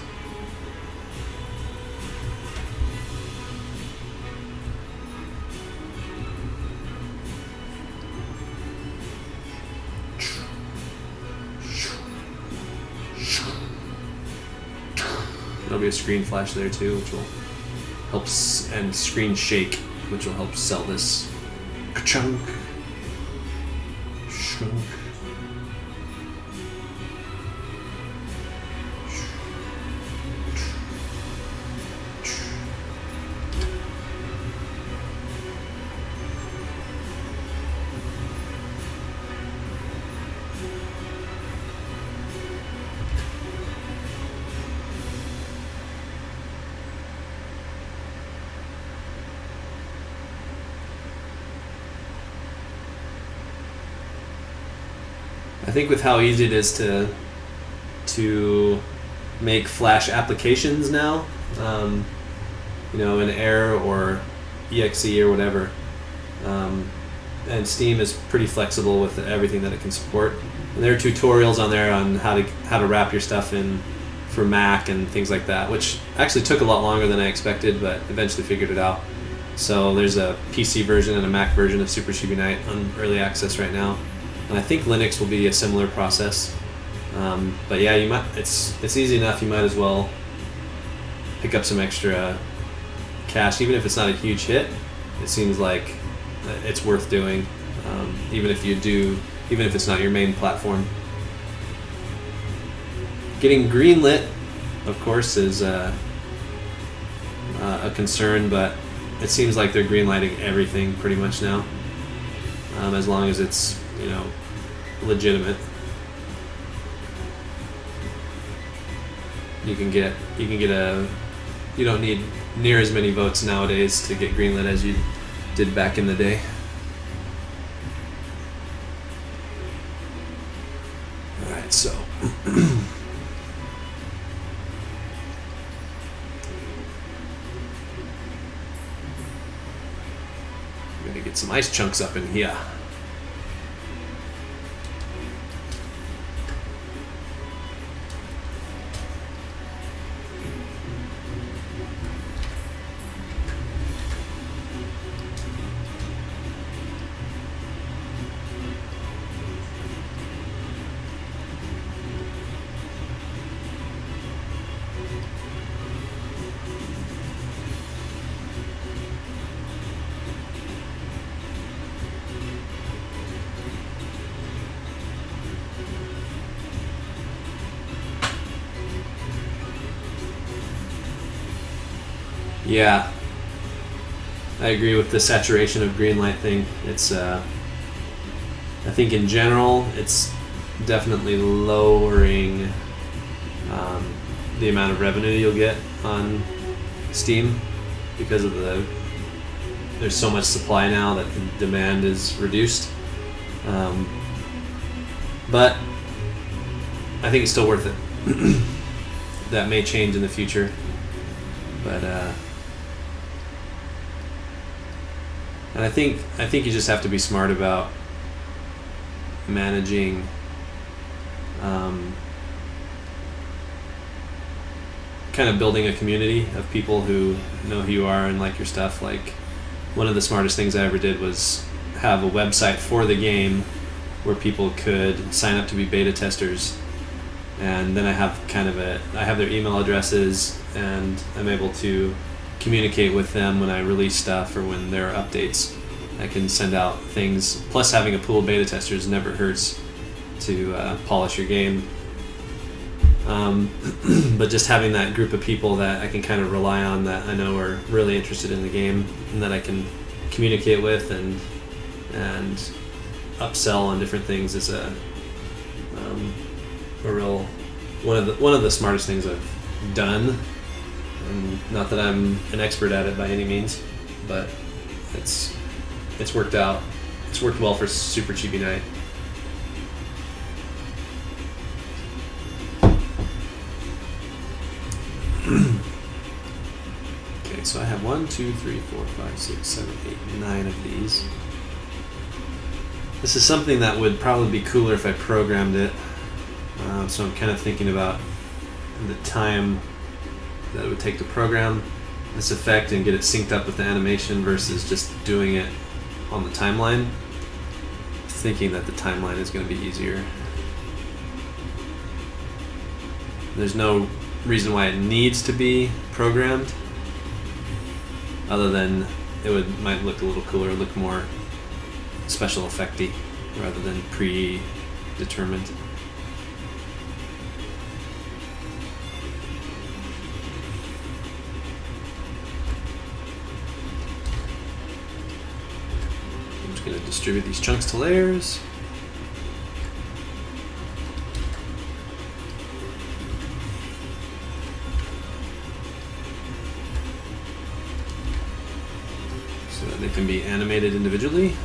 There'll be a screen flash there too, which will help, and screen shake, which will help sell this. Ka-chunk. Shunk. I think with how easy it is to make Flash applications now, in Air or exe or whatever, and Steam is pretty flexible with everything that it can support. And there are tutorials on there on how to wrap your stuff in for Mac and things like that, which actually took a lot longer than I expected, but eventually figured it out. So there's a PC version and a Mac version of Super Chibi Night on early access right now. And I think Linux will be a similar process. But yeah, it's easy enough. You might as well pick up some extra cash, even if it's not a huge hit. It seems like it's worth doing, even if it's not your main platform. Getting greenlit, of course, is a concern, but it seems like they're greenlighting everything pretty much now, as long as it's legitimate. You don't need near as many votes nowadays to get greenlit as you did back in the day. Alright, so I'm gonna get some ice chunks up in here. Yeah, I agree with the saturation of green light thing. It's, I think in general, it's definitely lowering the amount of revenue you'll get on Steam because of there's so much supply now that the demand is reduced. But I think it's still worth it. That may change in the future, but and I think you just have to be smart about managing kind of building a community of people who know who you are and like your stuff. Like, one of the smartest things I ever did was have a website for the game where people could sign up to be beta testers, and then I have their email addresses, and I'm able to communicate with them when I release stuff or when there are updates. I can send out things. Plus, having a pool of beta testers never hurts to polish your game. But just having that group of people that I can kind of rely on, that I know are really interested in the game, and that I can communicate with and upsell on different things is a real one of the smartest things I've done. And not that I'm an expert at it by any means, but it's worked out. It's worked well for Super Chibi Night. Okay, so I have 1, 2, 3, 4, 5, 6, 7, 8, 9 of these. This is something that would probably be cooler if I programmed it. So I'm kind of thinking about the time that it would take to program this effect and get it synced up with the animation versus just doing it on the timeline. Thinking that the timeline is going to be easier. There's no reason why it needs to be programmed, other than it might look a little cooler, look more special effecty rather than predetermined. I'm just going to distribute these chunks to layers. So that they can be animated individually.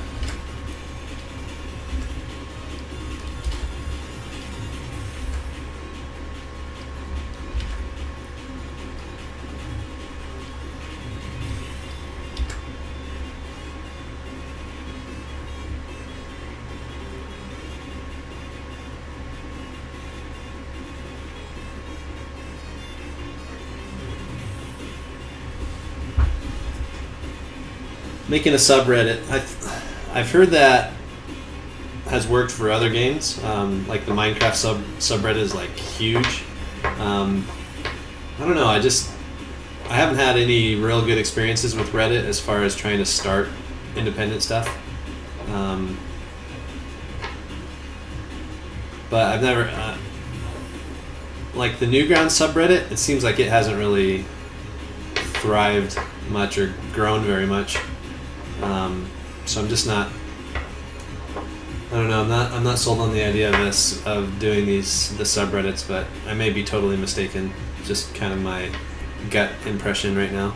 Making a subreddit, I've heard that has worked for other games. Like the Minecraft subreddit is like huge. I don't know. I haven't had any real good experiences with Reddit as far as trying to start independent stuff. But I've never like the Newgrounds subreddit. It seems like it hasn't really thrived much or grown very much. So I'm just not. I don't know. I'm not sold on the idea of doing the subreddits, but I may be totally mistaken. Just kind of my gut impression right now.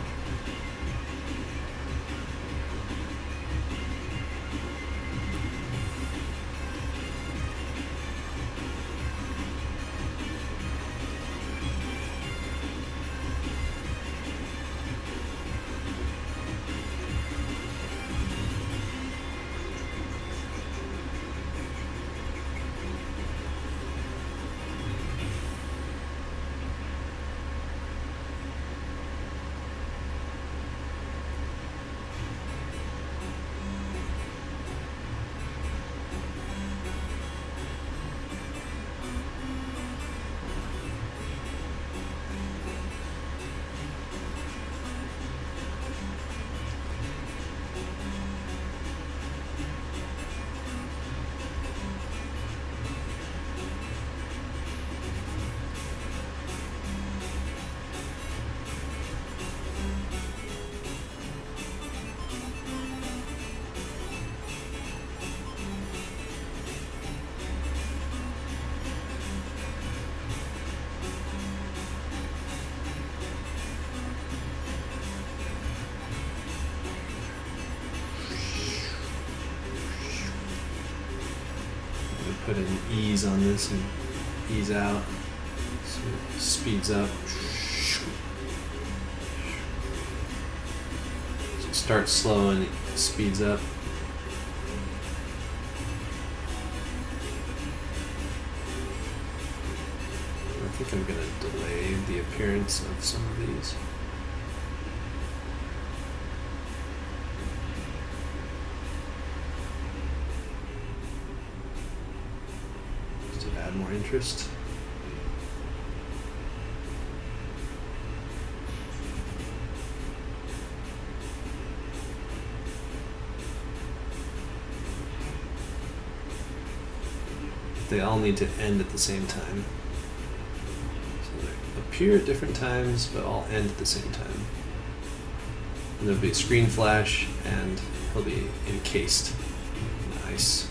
Put an ease on this and ease out, so it speeds up. So it starts slow and it speeds up. I think I'm going to delay the appearance of some of these. Add more interest. They all need to end at the same time. So they appear at different times, but all end at the same time. And there'll be a screen flash, and he'll be encased in ice.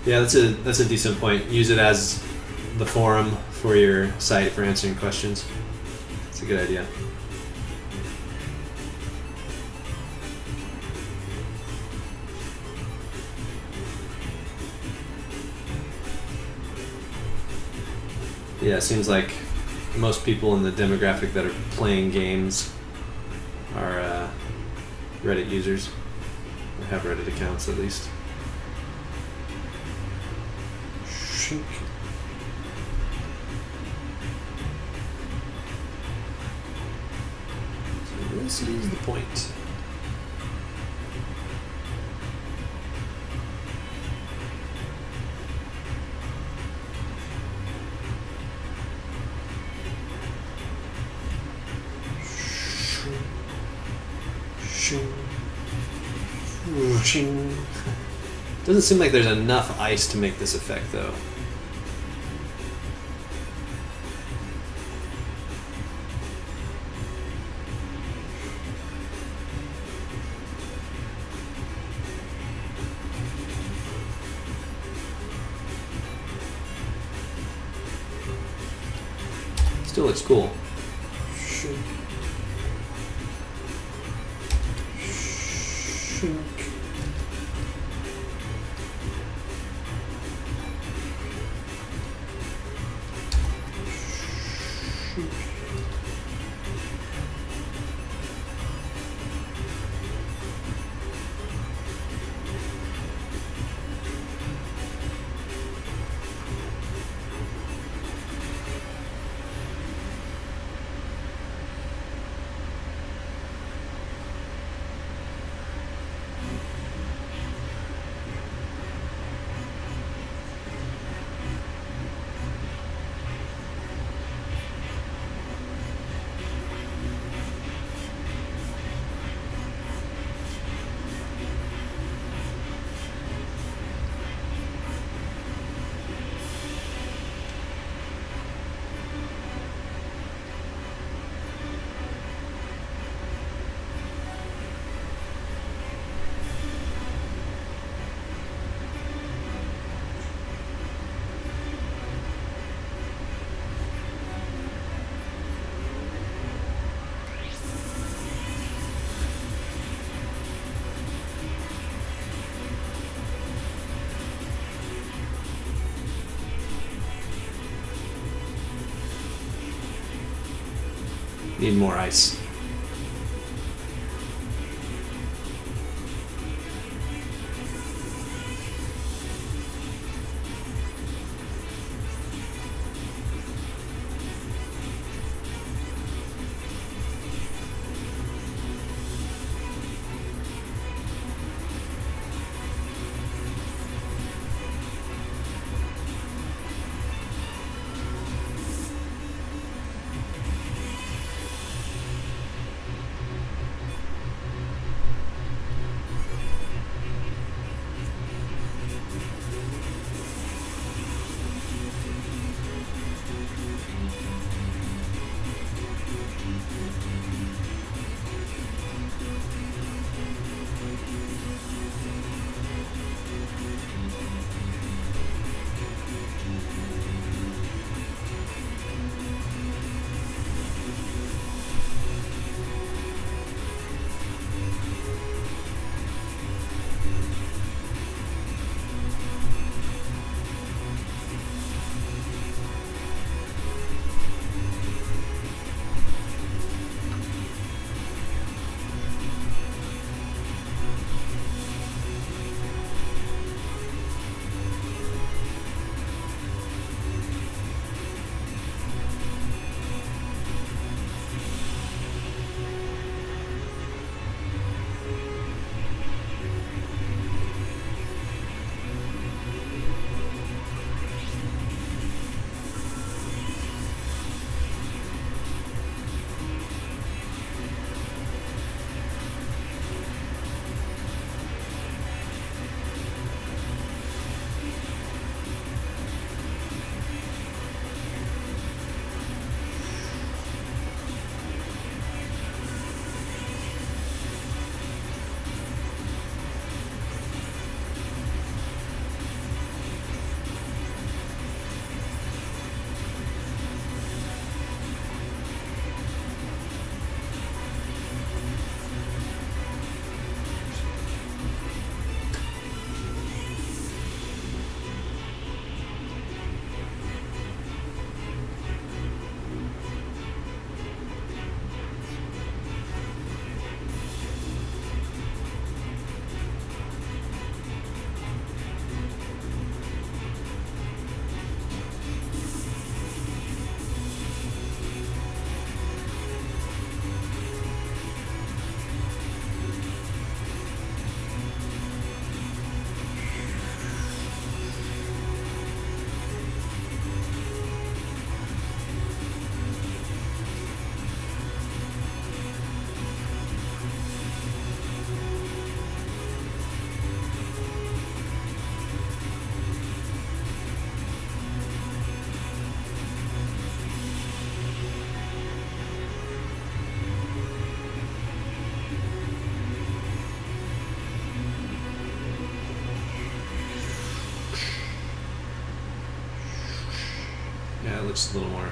Yeah, that's a decent point. Use it as the forum for your site for answering questions. It's a good idea. Yeah, it seems like most people in the demographic that are playing games are Reddit users, or have Reddit accounts at least. Shink. So this is the point. Doesn't seem like there's enough ice to make this effect, though. Still looks cool. Need more ice. Yeah, it looks a little more.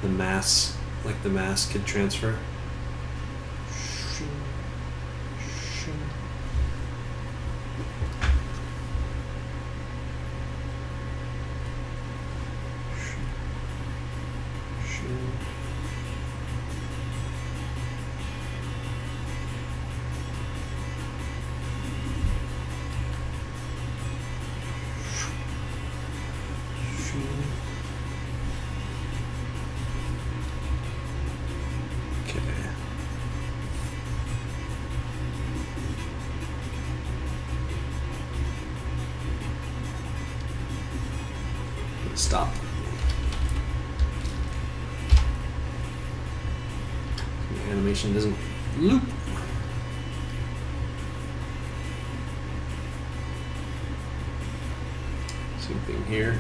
The mass, like the mass could transfer. Stop. The animation doesn't loop. Same thing here.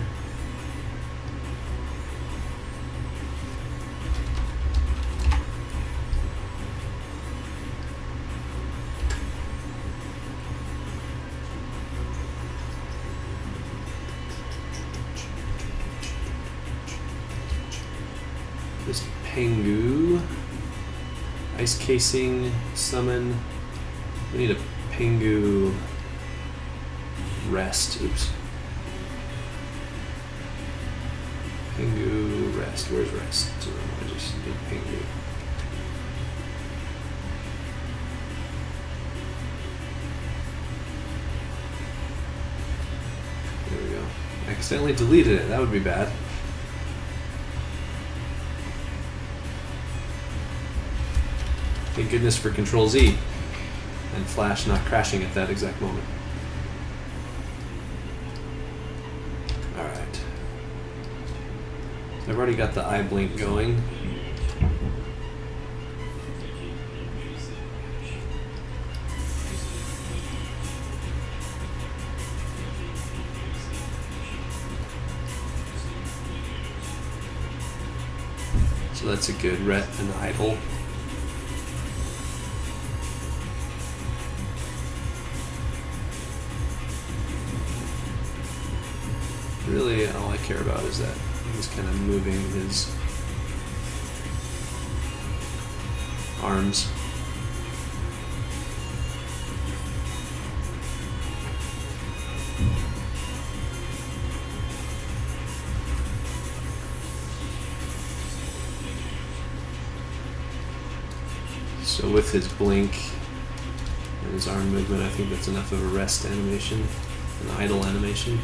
This Pengu, ice casing, summon. We need a Pengu rest. Oops. Pengu rest. Where's rest? I just need Pengu. There we go. I accidentally deleted it. That would be bad. Thank goodness for Control Z and Flash not crashing at that exact moment. Alright. So I've already got the eye blink going. So that's a good ret and idle. Really, all I care about is that he's kind of moving his arms. So with his blink and his arm movement, I think that's enough of a rest animation, an idle animation.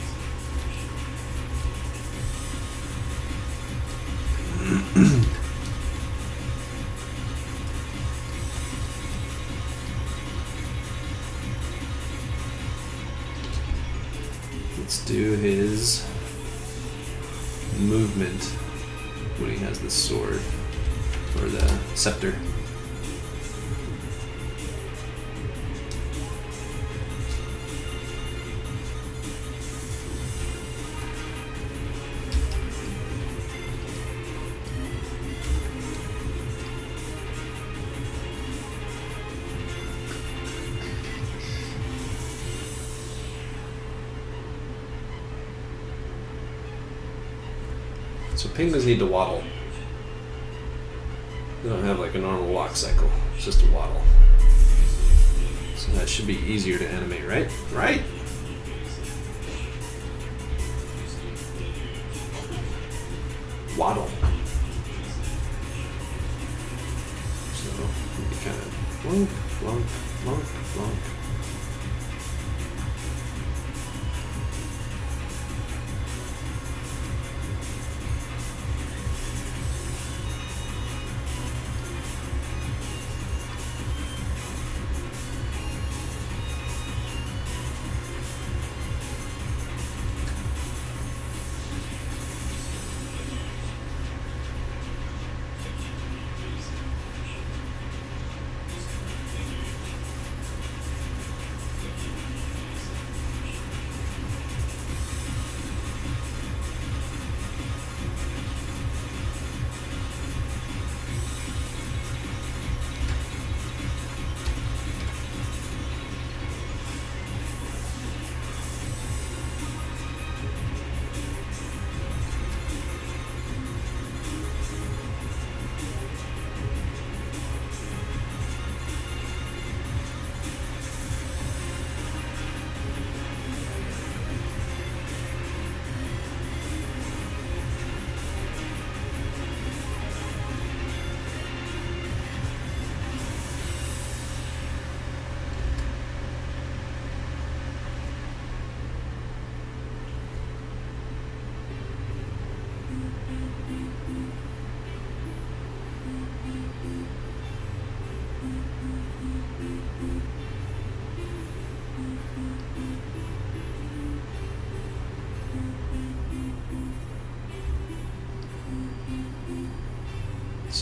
Let's do his movement when he has the sword or the scepter. So penguins need to waddle. They don't have like a normal walk cycle. It's just a waddle. So that should be easier to animate, right? Right? Waddle. So you kind of blunk, blunk, blunk, blunk.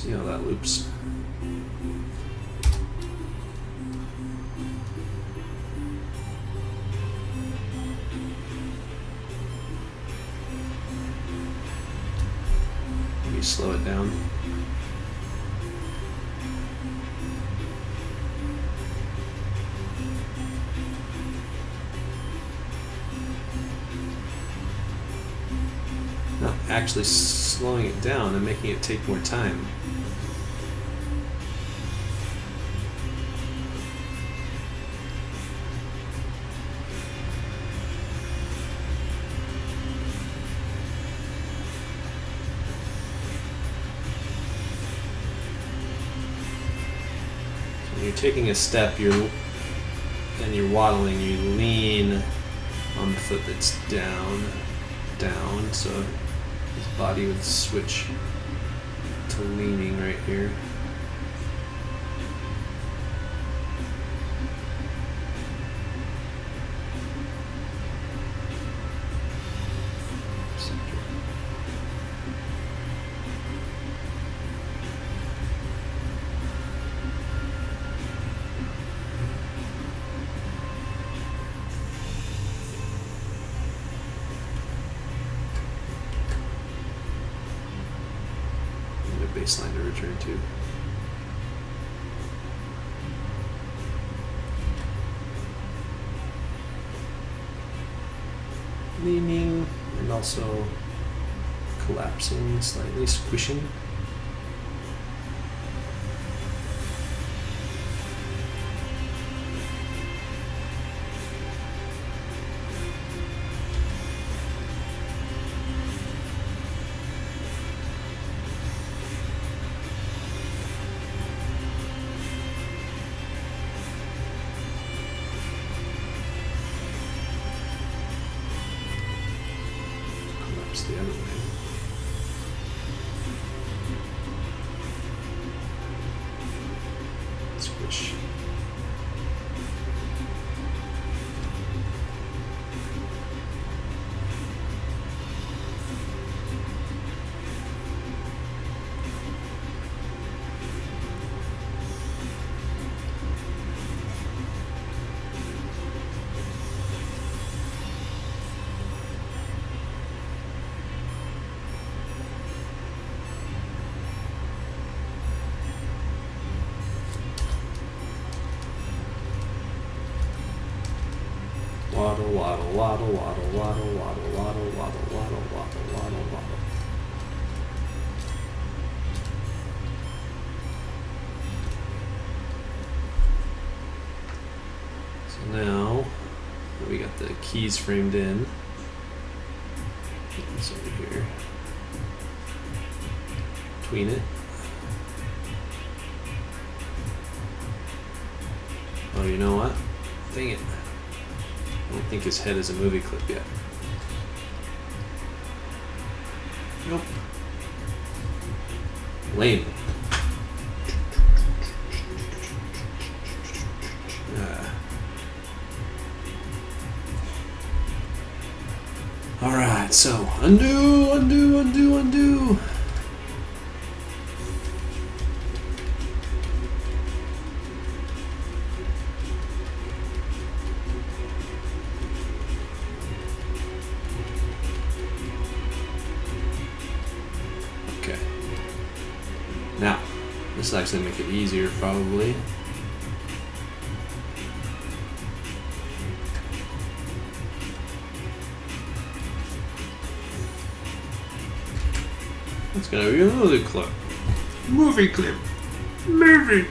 See how that loops. Maybe slow it down. Not actually slowing it down and making it take more time. So you're taking a step, and you're waddling, you lean on the foot that's down, so his body would switch to leaning right here. Baseline to return to. Leaning and also collapsing slightly, squishing. The other way. Squish. Waddle, waddle, waddle, waddle, waddle, waddle, waddle, waddle, waddle, waddle, waddle, waddle. So now we got the keys framed in. Get this over here. Tween it. Oh, you know what? Dang it. I don't think his head is a movie clip yet. Nope. Lame. Alright, so undo, undo, undo, undo. Now, this will actually make it easier probably. It's gonna be a movie clip. Movie clip. Movie.